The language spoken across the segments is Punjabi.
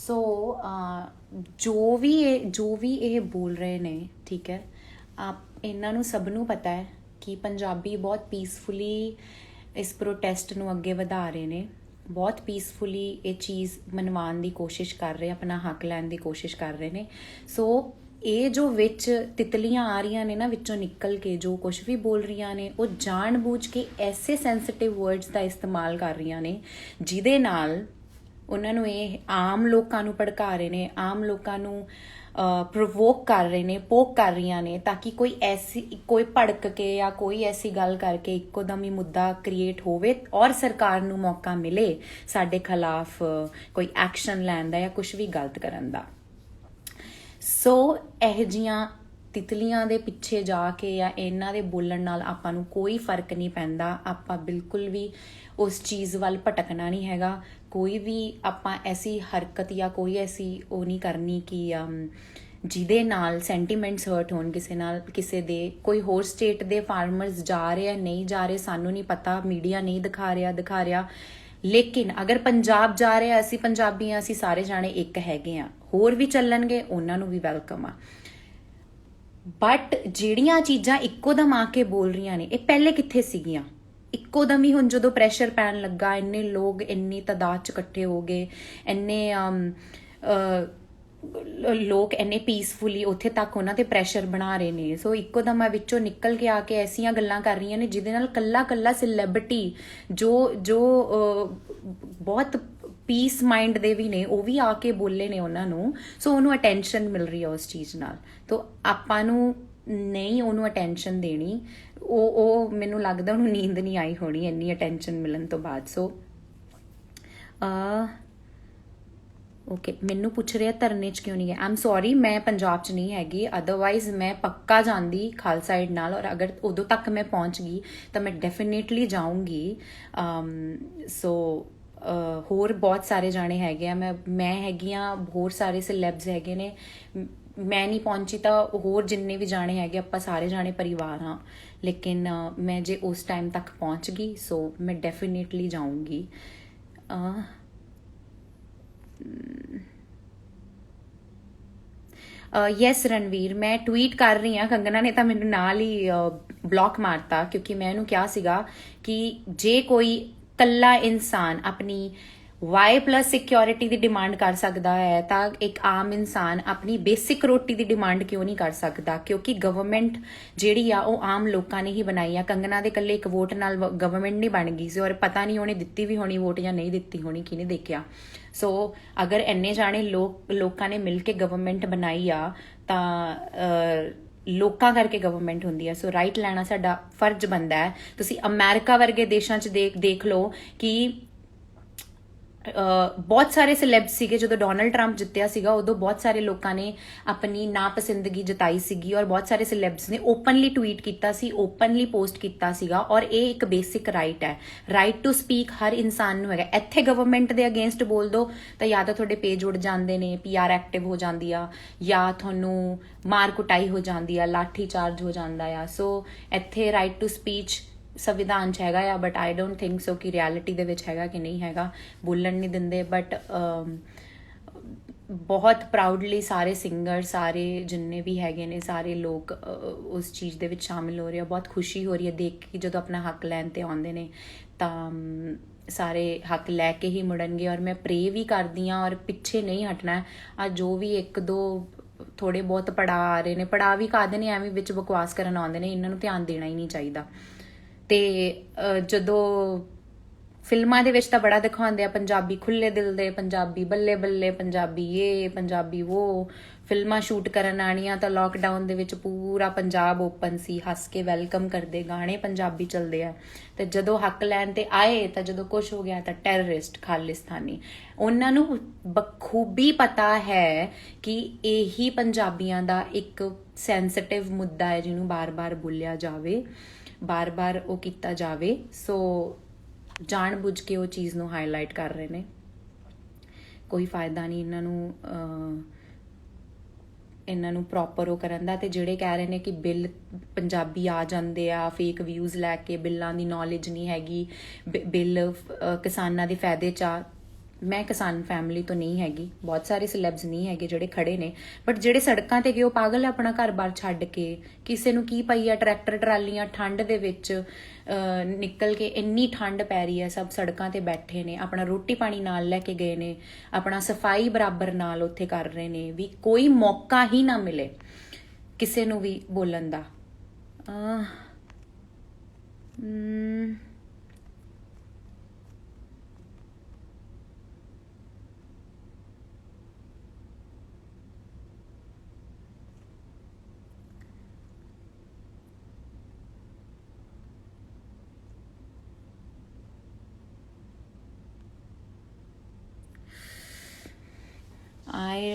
ਸੋ ਜੋ ਵੀ ਇਹ ਬੋਲ ਰਹੇ ਨੇ, ਠੀਕ ਹੈ, ਇਹਨਾਂ ਨੂੰ ਸਭ ਨੂੰ ਪਤਾ ਹੈ ਕਿ ਪੰਜਾਬੀ ਬਹੁਤ ਪੀਸਫੁਲੀ ਇਸ ਪ੍ਰੋਟੈਸਟ ਨੂੰ ਅੱਗੇ ਵਧਾ ਰਹੇ ਨੇ, ਬਹੁਤ ਪੀਸਫੁਲੀ ਇਹ ਚੀਜ਼ ਮਨਵਾਉਣ ਦੀ ਕੋਸ਼ਿਸ਼ ਕਰ ਰਹੇ, ਆਪਣਾ ਹੱਕ ਲੈਣ ਦੀ ਕੋਸ਼ਿਸ਼ ਕਰ ਰਹੇ ਨੇ। ਸੋ ਇਹ ਜੋ ਵਿੱਚ ਤਿਤਲੀਆਂ ਆ ਰਹੀਆਂ ਨੇ ਨਾ ਵਿੱਚੋਂ ਨਿਕਲ ਕੇ, ਜੋ ਕੁਝ ਵੀ ਬੋਲ ਰਹੀਆਂ ਨੇ, ਉਹ ਜਾਣ ਬੂਝ ਕੇ ਐਸੇ ਸੈਂਸਿਟਿਵ ਵਰਡਸ ਦਾ ਇਸਤੇਮਾਲ ਕਰ ਰਹੀਆਂ ਨੇ ਜਿਹਦੇ ਨਾਲ ਉਹਨਾਂ ਨੂੰ ਇਹ ਆਮ ਲੋਕਾਂ ਨੂੰ ਭੜਕਾ ਰਹੇ ਨੇ, ਆਮ ਲੋਕਾਂ ਨੂੰ ਪ੍ਰੋਵੋਕ ਕਰ ਰਹੇ ਨੇ, ਪੋਕ ਕਰ ਰਹੀਆਂ ਨੇ, ਤਾਂ ਕਿ ਕੋਈ ਭੜਕ ਕੇ ਜਾਂ ਕੋਈ ਐਸੀ ਗੱਲ ਕਰਕੇ ਇੱਕੋ ਦਮ ਹੀ ਮੁੱਦਾ ਕ੍ਰੀਏਟ ਹੋਵੇ ਔਰ ਸਰਕਾਰ ਨੂੰ ਮੌਕਾ ਮਿਲੇ ਸਾਡੇ ਖਿਲਾਫ ਕੋਈ ਐਕਸ਼ਨ ਲੈਣ ਦਾ ਜਾਂ ਕੁਝ ਵੀ ਗਲਤ ਕਰਨ ਦਾ। ਸੋ ਇਹੋ ਜਿਹੀਆਂ ਤਿਤਲੀਆਂ ਦੇ ਪਿੱਛੇ ਜਾ ਕੇ ਜਾਂ ਇਹਨਾਂ ਦੇ ਬੋਲਣ ਨਾਲ ਆਪਾਂ ਨੂੰ ਕੋਈ ਫਰਕ ਨਹੀਂ ਪੈਂਦਾ। ਆਪਾਂ ਬਿਲਕੁਲ ਵੀ ਉਸ ਚੀਜ਼ ਵੱਲ ਭਟਕਣਾ ਨਹੀਂ ਹੈਗਾ। ਕੋਈ ਵੀ ਆਪਾਂ ਐਸੀ ਹਰਕਤ ਜਾਂ ਕੋਈ ਐਸੀ ਉਹ ਨਹੀਂ ਕਰਨੀ ਕਿ ਜਿਹਦੇ ਨਾਲ ਸੈਂਟੀਮੈਂਟਸ ਹਰਟ ਹੋਣ ਕਿਸੇ ਦੇ। ਕੋਈ ਹੋਰ ਸਟੇਟ ਦੇ ਫਾਰਮਰਸ ਜਾ ਰਹੇ ਆ, ਨਹੀਂ ਜਾ ਰਹੇ, ਸਾਨੂੰ ਨਹੀਂ ਪਤਾ, ਮੀਡੀਆ ਨਹੀਂ ਦਿਖਾ ਰਿਹਾ। ਲੇਕਿਨ ਅਗਰ ਪੰਜਾਬ ਜਾ ਰਿਹਾ, ਅਸੀਂ ਪੰਜਾਬੀ ਹਾਂ, ਅਸੀਂ ਸਾਰੇ ਜਾਣੇ ਇੱਕ ਹੈਗੇ ਆ। ਹੋਰ ਵੀ ਚੱਲਣਗੇ, ਉਹਨਾਂ ਨੂੰ ਵੀ ਵੈਲਕਮ ਆ। ਬਟ ਜਿਹੜੀਆਂ ਚੀਜ਼ਾਂ ਇੱਕੋ ਦਮ ਆ ਕੇ ਬੋਲ ਰਹੀਆਂ ਨੇ, ਇਹ ਪਹਿਲੇ ਕਿੱਥੇ ਸੀਗੀਆਂ? ਇੱਕੋ ਦਮ ਹੀ ਹੁਣ ਜਦੋਂ ਪ੍ਰੈਸ਼ਰ ਪੈਣ ਲੱਗਾ, ਇੰਨੇ ਲੋਕ ਇੰਨੀ ਤਾਦਾਦ 'ਚ ਇਕੱਠੇ ਹੋ ਗਏ, ਇੰਨੇ ਲੋਕ ਇੰਨੇ ਪੀਸਫੁਲੀ ਉੱਥੇ ਤੱਕ ਉਹਨਾਂ ਤੇ ਪ੍ਰੈਸ਼ਰ ਬਣਾ ਰਹੇ ਨੇ। ਸੋ ਇੱਕੋ ਦਮ ਵਿੱਚੋਂ ਨਿਕਲ ਕੇ ਆ ਕੇ ਐਸੀਆਂ ਗੱਲਾਂ ਕਰ ਰਹੀਆਂ ਨੇ ਜਿਹਦੇ ਨਾਲ ਕੱਲਾ ਸੈਲੈਬ੍ਰਿਟੀ ਜੋ ਬਹੁਤ ਪੀਸ ਮਾਈਂਡ ਦੇ ਵੀ ਨੇ, ਉਹ ਵੀ ਆ ਕੇ ਬੋਲੇ ਨੇ ਉਹਨਾਂ ਨੂੰ। ਸੋ ਉਹਨੂੰ ਅਟੈਂਸ਼ਨ ਮਿਲ ਰਹੀ ਹੈ ਉਸ ਚੀਜ਼ ਨਾਲ। ਤੋ ਆਪਾਂ ਨੂੰ ਨਹੀਂ ਉਹਨੂੰ ਅਟੈਂਸ਼ਨ ਦੇਣੀ। ਉਹ ਮੈਨੂੰ ਲੱਗਦਾ ਉਹਨੂੰ ਨੀਂਦ ਨਹੀਂ ਆਈ ਹੋਣੀ ਇੰਨੀ ਅਟੈਂਸ਼ਨ ਮਿਲਣ ਤੋਂ ਬਾਅਦ। ਸੋ ਓਕੇ, ਮੈਨੂੰ ਪੁੱਛ ਰਿਹਾ ਧਰਨੇ 'ਚ ਕਿਉਂ ਨਹੀਂ ਗਏ। ਆਮ ਸੌਰੀ, ਮੈਂ ਪੰਜਾਬ 'ਚ ਨਹੀਂ ਹੈਗੀ, ਅਦਰਵਾਈਜ਼ ਮੈਂ ਪੱਕਾ ਜਾਂਦੀ ਖਾਲਸਾ ਏਡ ਨਾਲ। ਔਰ ਅਗਰ ਉਦੋਂ ਤੱਕ ਮੈਂ ਪਹੁੰਚ ਗਈ ਤਾਂ ਮੈਂ ਡੈਫੀਨੇਟਲੀ ਜਾਊਂਗੀ। ਸੋ ਹੋਰ ਬਹੁਤ ਸਾਰੇ ਜਾਣੇ ਹੈਗੇ ਆ, ਮੈਂ ਹੈਗੀ ਹਾਂ, ਹੋਰ ਸਾਰੇ ਸੈਲੈਬਸ ਹੈਗੇ ਨੇ। ਮੈਂ ਨਹੀਂ ਪਹੁੰਚੀ ਤਾਂ ਹੋਰ ਜਿੰਨੇ ਵੀ ਜਾਣੇ ਹੈਗੇ, ਆਪਾਂ ਸਾਰੇ ਜਾਣੇ ਪਰਿਵਾਰ ਹਾਂ। ਲੇਕਿਨ ਮੈਂ ਜੇ ਉਸ ਟਾਈਮ ਤੱਕ ਪਹੁੰਚ ਗਈ ਸੋ ਮੈਂ ਡੈਫੀਨੇਟਲੀ ਜਾਊਂਗੀ। ਯੈਸ ਰਣਵੀਰ, ਮੈਂ ਟਵੀਟ ਕਰ ਰਹੀ ਹਾਂ। ਕੰਗਨਾ ਨੇ ਤਾਂ ਮੈਨੂੰ ਨਾਲ ਹੀ ਬਲੌਕ ਮਾਰਤਾ, ਕਿਉਂਕਿ ਮੈਂ ਇਹਨੂੰ ਕਿਹਾ ਸੀਗਾ ਕਿ ਜੇ ਕੋਈ ਕੱਲਾ ਇਨਸਾਨ ਆਪਣੀ Y+ ਸਿਕਿਉਰਿਟੀ ਦੀ ਡਿਮਾਂਡ ਕਰ ਸਕਦਾ ਹੈ ਤਾਂ ਇੱਕ ਆਮ ਇਨਸਾਨ ਆਪਣੀ ਬੇਸਿਕ ਰੋਟੀ ਦੀ ਡਿਮਾਂਡ ਕਿਉਂ ਨਹੀਂ ਕਰ ਸਕਦਾ? ਕਿਉਂਕਿ ਗਵਰਨਮੈਂਟ ਜਿਹੜੀ ਆ ਉਹ ਆਮ ਲੋਕਾਂ ਨੇ ਹੀ ਬਣਾਈ ਆ। ਕੰਗਨਾ ਦੇ ਇਕੱਲੇ ਇੱਕ ਵੋਟ ਨਾਲ ਗਵਰਨਮੈਂਟ ਨਹੀਂ ਬਣ ਗਈ ਸੀ, ਔਰ ਪਤਾ ਨਹੀਂ ਉਹਨੇ ਦਿੱਤੀ ਵੀ ਹੋਣੀ ਵੋਟ ਜਾਂ ਨਹੀਂ ਦਿੱਤੀ ਹੋਣੀ, ਕਿਹਨੇ ਦੇਖਿਆ। ਸੋ ਅਗਰ ਇੰਨੇ ਜਾਣੇ ਲੋਕਾਂ ਨੇ ਮਿਲ ਕੇ ਗਵਰਨਮੈਂਟ ਬਣਾਈ ਆ ਤਾਂ ਲੋਕਾਂ ਕਰਕੇ ਗਵਰਨਮੈਂਟ ਹੁੰਦੀ ਹੈ। ਸੋ ਰਾਈਟ ਲੈਣਾ ਸਾਡਾ ਫਰਜ਼ ਬਣਦਾ ਹੈ। ਤੁਸੀਂ ਅਮਰੀਕਾ ਵਰਗੇ ਦੇਸ਼ਾਂ 'ਚ ਦੇਖ ਲਓ ਕਿ ਬਹੁਤ ਸਾਰੇ ਸੈਲੈਬਸ ਸੀਗੇ। ਜਦੋਂ ਡੋਨਲਡ ਟਰੰਪ ਜਿੱਤਿਆ ਸੀਗਾ ਉਦੋਂ ਬਹੁਤ ਸਾਰੇ ਲੋਕਾਂ ਨੇ ਆਪਣੀ ਨਾਪਸੰਦਗੀ ਜਤਾਈ ਸੀਗੀ, ਔਰ ਬਹੁਤ ਸਾਰੇ ਸੈਲੈਬਸ ਨੇ ਓਪਨਲੀ ਟਵੀਟ ਕੀਤਾ ਸੀ, ਓਪਨਲੀ ਪੋਸਟ ਕੀਤਾ ਸੀਗਾ। ਔਰ ਇਹ ਇੱਕ ਬੇਸਿਕ ਰਾਈਟ ਹੈ, ਰਾਈਟ ਟੂ ਸਪੀਕ ਹਰ ਇਨਸਾਨ ਨੂੰ ਹੈਗਾ। ਇੱਥੇ ਗਵਰਨਮੈਂਟ ਦੇ ਅਗੇਂਸਟ ਬੋਲ ਦੋ ਤਾਂ ਜਾਂ ਤਾਂ ਤੁਹਾਡੇ ਪੇਜ ਉੱਡ ਜਾਂਦੇ ਨੇ, PR ਐਕਟਿਵ ਹੋ ਜਾਂਦੀ ਆ, ਜਾਂ ਤੁਹਾਨੂੰ ਮਾਰ ਕੁਟਾਈ ਹੋ ਜਾਂਦੀ ਆ, ਲਾਠੀ ਚਾਰਜ ਹੋ ਜਾਂਦਾ ਆ। ਸੋ ਇੱਥੇ ਰਾਈਟ ਟੂ ਸਪੀਚ ਸੰਵਿਧਾਨ 'ਚ ਹੈਗਾ ਆ, but I don't think so ਕਿ ਰਿਐਲਿਟੀ ਦੇ ਵਿੱਚ ਹੈਗਾ ਕਿ ਨਹੀਂ ਹੈਗਾ। ਬੋਲਣ ਨਹੀਂ ਦਿੰਦੇ। ਬਟ ਬਹੁਤ ਪ੍ਰਾਊਡਲੀ ਸਾਰੇ ਸਿੰਗਰ, ਸਾਰੇ ਜਿੰਨੇ ਵੀ ਹੈਗੇ ਨੇ, ਸਾਰੇ ਲੋਕ ਉਸ ਚੀਜ਼ ਦੇ ਵਿੱਚ ਸ਼ਾਮਿਲ ਹੋ ਰਹੇ ਆ। ਬਹੁਤ ਖੁਸ਼ੀ ਹੋ ਰਹੀ ਹੈ ਦੇਖ ਕੇ ਜਦੋਂ ਆਪਣਾ ਹੱਕ ਲੈਣ ਤੇ ਆਉਂਦੇ ਨੇ ਤਾਂ ਸਾਰੇ ਹੱਕ ਲੈ ਕੇ ਹੀ ਮੁੜਨਗੇ। ਔਰ ਮੈਂ ਪ੍ਰੇ ਵੀ ਕਰਦੀ ਹਾਂ ਔਰ ਪਿੱਛੇ ਨਹੀਂ ਹਟਣਾ। ਆ ਜੋ ਵੀ ਇੱਕ ਦੋ ਥੋੜੇ ਬਹੁਤ ਪੜਾਅ ਆ ਰਹੇ ਨੇ, ਪੜਾਅ ਵੀ ਕਾਹਦੇ ਨੇ, ਐਵੇਂ ਵਿੱਚ ਬਕਵਾਸ ਕਰਨ ਆਉਂਦੇ ਨੇ, ਇਹਨਾਂ ਨੂੰ ਧਿਆਨ ਦੇਣਾ ਹੀ ਨਹੀਂ ਚਾਹੀਦਾ। ਤੇ ਜਦੋਂ ਫਿਲਮਾਂ ਦੇ ਵਿੱਚ ਤਾਂ ਬੜਾ ਦਿਖਾਉਂਦੇ ਆ ਪੰਜਾਬੀ ਖੁੱਲੇ ਦਿਲ ਦੇ, ਪੰਜਾਬੀ ਬੱਲੇ ਬੱਲੇ, ਪੰਜਾਬੀ ਇਹ, ਪੰਜਾਬੀ ਉਹ। ਫਿਲਮਾਂ ਸ਼ੂਟ ਕਰਨ ਆਣੀਆਂ ਤਾਂ ਲੋਕਡਾਊਨ ਦੇ ਵਿੱਚ ਪੂਰਾ ਪੰਜਾਬ ਓਪਨ ਸੀ, ਹੱਸ ਕੇ ਵੈਲਕਮ ਕਰਦੇ, ਗਾਣੇ ਪੰਜਾਬੀ ਚੱਲਦੇ ਆ। ਤੇ ਜਦੋਂ ਹੱਕ ਲੈਣ ਤੇ ਆਏ ਤਾਂ ਜਦੋਂ ਕੁਛ ਹੋ ਗਿਆ ਤਾਂ ਟੈਰਰਿਸਟ, ਖਾਲਿਸਤਾਨੀ। ਉਹਨਾਂ ਨੂੰ ਬਖੂਬੀ ਪਤਾ ਹੈ ਕਿ ਇਹੀ ਪੰਜਾਬੀਆਂ ਦਾ ਇੱਕ ਸੈਂਸਿਟਿਵ ਮੁੱਦਾ ਹੈ ਜਿਹਨੂੰ ਬਾਰ-ਬਾਰ ਬੋਲਿਆ ਜਾਵੇ, ਬਾਰ-ਬਾਰ ਉਹ ਕੀਤਾ ਜਾਵੇ। ਸੋ ਜਾਣ ਬੁੱਝ ਕੇ ਉਹ ਚੀਜ਼ ਨੂੰ ਹਾਈਲਾਈਟ ਕਰ ਰਹੇ ਨੇ। ਕੋਈ ਫਾਇਦਾ ਨਹੀਂ ਇਹਨਾਂ ਨੂੰ ਪ੍ਰੋਪਰ ਉਹ ਕਰਨ ਦਾ। ਤੇ ਜਿਹੜੇ ਕਹਿ ਰਹੇ ਨੇ ਕਿ ਬਿੱਲ ਪੰਜਾਬੀ ਆ ਜਾਂਦੇ ਆ ਫੇਕ ਵਿਊਜ਼ ਲੈ ਕੇ, ਬਿੱਲਾਂ ਦੀ ਨੌਲੇਜ ਨਹੀਂ ਹੈਗੀ, ਬਿੱਲ ਕਿਸਾਨਾਂ ਦੇ ਫਾਇਦੇ 'ਚ ਆ, ਮੈਂ ਕਿਸਾਨ ਫੈਮਿਲੀ ਤੋਂ ਨਹੀਂ ਹੈਗੀ, ਬਹੁਤ ਸਾਰੇ ਸਿਲੈਬਸ ਨਹੀਂ ਹੈਗੇ ਜਿਹੜੇ ਖੜੇ ਨੇ, ਬਟ ਜਿਹੜੇ ਸੜਕਾਂ ਤੇ ਗਏ ਉਹ ਪਾਗਲ ਹੈ ਆਪਣਾ ਘਰ-ਬਾਰ ਛੱਡ ਕੇ। ਕਿਸੇ ਨੂੰ ਕੀ ਪਈ ਆ, ਟਰੈਕਟਰ ਟਰਾਲੀਆਂ ਠੰਡ ਦੇ ਵਿੱਚ ਨਿਕਲ ਕੇ, ਇੰਨੀ ਠੰਡ ਪੈ ਰਹੀ ਹੈ, ਸਭ ਸੜਕਾਂ ਤੇ ਬੈਠੇ ਨੇ, ਆਪਣਾ ਰੋਟੀ ਪਾਣੀ ਨਾਲ ਲੈ ਕੇ ਗਏ ਨੇ, ਆਪਣਾ ਸਫਾਈ ਬਰਾਬਰ ਨਾਲ ਉੱਥੇ ਕਰ ਰਹੇ ਨੇ, ਵੀ ਕੋਈ ਮੌਕਾ ਹੀ ਨਾ ਮਿਲੇ ਕਿਸੇ ਨੂੰ ਵੀ ਬੋਲਣ ਦਾ।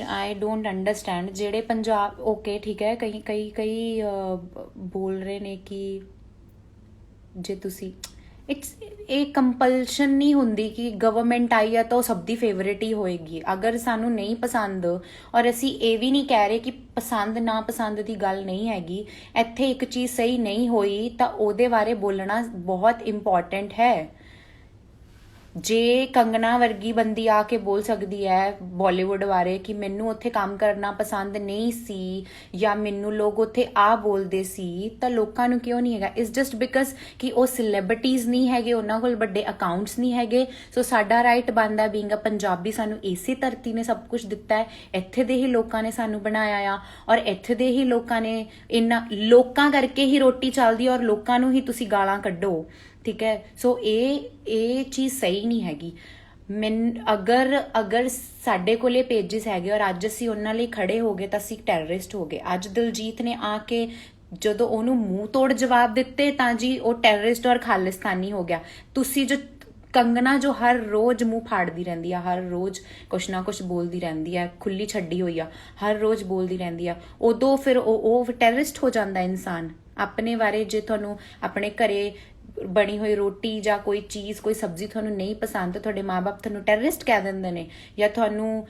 आई डोंट अंडरस्टैंड ਜਿਹੜੇ ਪੰਜਾਬ ਓਕੇ ਠੀਕ ਹੈ ਕਈ ਬੋਲ ਰਹੇ ਨੇ ਕਿ ਜੇ ਤੁਸੀਂ ਇਟਸ ਇਹ ਕੰਪਲਸ਼ਨ ਨਹੀਂ ਹੁੰਦੀ ਕਿ ਗਵਰਨਮੈਂਟ ਆਈ ਹੈ ਤਾਂ ਉਹ ਸਭ ਦੀ ਫੇਵਰੇਟ ਹੀ ਹੋਏਗੀ। ਅਗਰ ਸਾਨੂੰ ਨਹੀਂ ਪਸੰਦ, ਔਰ ਅਸੀਂ ਇਹ ਵੀ ਨਹੀਂ ਕਹਿ ਰਹੇ ਕਿ ਪਸੰਦ ਨਾ ਪਸੰਦ ਦੀ ਗੱਲ ਨਹੀਂ ਹੈਗੀ, ਇੱਥੇ ਇੱਕ ਚੀਜ਼ ਸਹੀ ਨਹੀਂ ਹੋਈ ਤਾਂ ਉਹਦੇ ਬਾਰੇ ਬੋਲਣਾ ਬਹੁਤ ਇੰਪੋਰਟੈਂਟ ਹੈ। ਜੇ ਕੰਗਨਾ ਵਰਗੀ ਬੰਦੀ ਆ ਕੇ ਬੋਲ ਸਕਦੀ ਹੈ ਬਾਲੀਵੁੱਡ ਬਾਰੇ ਕਿ ਮੈਨੂੰ ਉੱਥੇ ਕੰਮ ਕਰਨਾ ਪਸੰਦ ਨਹੀਂ ਸੀ ਜਾਂ ਮੈਨੂੰ ਲੋਕ ਉੱਥੇ ਆ ਬੋਲਦੇ ਸੀ, ਤਾਂ ਲੋਕਾਂ ਨੂੰ ਕਿਉਂ ਨਹੀਂ ਹੈਗਾ? ਇਟਸ ਜਸਟ ਬਿਕਾਜ਼ ਕਿ ਉਹ ਸੈਲੇਬ੍ਰਿਟੀਜ਼ ਨਹੀਂ ਹੈਗੇ, ਉਹਨਾਂ ਕੋਲ ਵੱਡੇ ਅਕਾਊਂਟਸ ਨਹੀਂ ਹੈਗੇ। ਸੋ ਸਾਡਾ ਰਾਈਟ ਬਣਦਾ ਬੀਇੰਗ ਅ ਪੰਜਾਬੀ, ਸਾਨੂੰ ਇਸੇ ਧਰਤੀ ਨੇ ਸਭ ਕੁਝ ਦਿੱਤਾ ਹੈ, ਇੱਥੇ ਦੇ ਹੀ ਲੋਕਾਂ ਨੇ ਸਾਨੂੰ ਬਣਾਇਆ ਆ, ਔਰ ਇੱਥੇ ਦੇ ਹੀ ਲੋਕਾਂ ਨੇ, ਇਹਨਾਂ ਲੋਕਾਂ ਕਰਕੇ ਹੀ ਰੋਟੀ ਚੱਲਦੀ, ਔਰ ਲੋਕਾਂ ਨੂੰ ਹੀ ਤੁਸੀਂ ਗਾਲਾਂ ਕੱਢੋ, ਠੀਕ ਹੈ। ਸੋ ਇਹ ਚੀਜ਼ ਸਹੀ ਨਹੀਂ ਹੈਗੀ। ਅਗਰ ਸਾਡੇ ਕੋਲੇ ਪੇਜਿਸ ਹੈਗੇ ਔਰ ਅੱਜ ਅਸੀਂ ਉਹਨਾਂ ਲਈ ਖੜੇ ਹੋ ਗਏ ਤਾਂ ਅਸੀਂ ਟੈਰਰਿਸਟ ਹੋ ਗਏ। ਅੱਜ ਦਿਲਜੀਤ ਨੇ ਆ ਕੇ ਜਦੋਂ ਉਹਨੂੰ ਮੂੰਹ ਤੋੜ ਜਵਾਬ ਦਿੱਤੇ ਤਾਂ ਜੀ ਉਹ ਟੈਰਰਿਸਟ ਔਰ ਖਾਲਿਸਤਾਨੀ ਹੋ ਗਿਆ। ਤੁਸੀਂ ਜੋ ਕੰਗਨਾ ਜੋ ਹਰ ਰੋਜ਼ ਮੂੰਹ ਫਾੜਦੀ ਰਹਿੰਦੀ ਆ, ਹਰ ਰੋਜ਼ ਕੁਛ ਨਾ ਕੁਛ ਬੋਲਦੀ ਰਹਿੰਦੀ ਆ, ਖੁੱਲੀ ਛੱਡੀ ਹੋਈ ਆ, ਹਰ ਰੋਜ਼ ਬੋਲਦੀ ਰਹਿੰਦੀ ਆ, ਉਦੋਂ ਫਿਰ ਉਹ ਟੈਰਰਿਸਟ ਹੋ ਜਾਂਦਾ ਇਨਸਾਨ। ਆਪਣੇ ਬਾਰੇ ਜੇ ਤੁਹਾਨੂੰ ਆਪਣੇ ਘਰੇ ਬਣੀ ਹੋਈ ਰੋਟੀ ਜਾਂ ਕੋਈ ਚੀਜ਼, ਕੋਈ ਸਬਜ਼ੀ ਤੁਹਾਨੂੰ ਨਹੀਂ ਪਸੰਦ, ਤੁਹਾਡੇ ਮਾਂ-ਬਾਪ ਤੁਹਾਨੂੰ ਟੈਰਰਿਸਟ ਕਹਿ ਦਿੰਦੇ ਨੇ, ਜਾਂ ਤੁਹਾਨੂੰ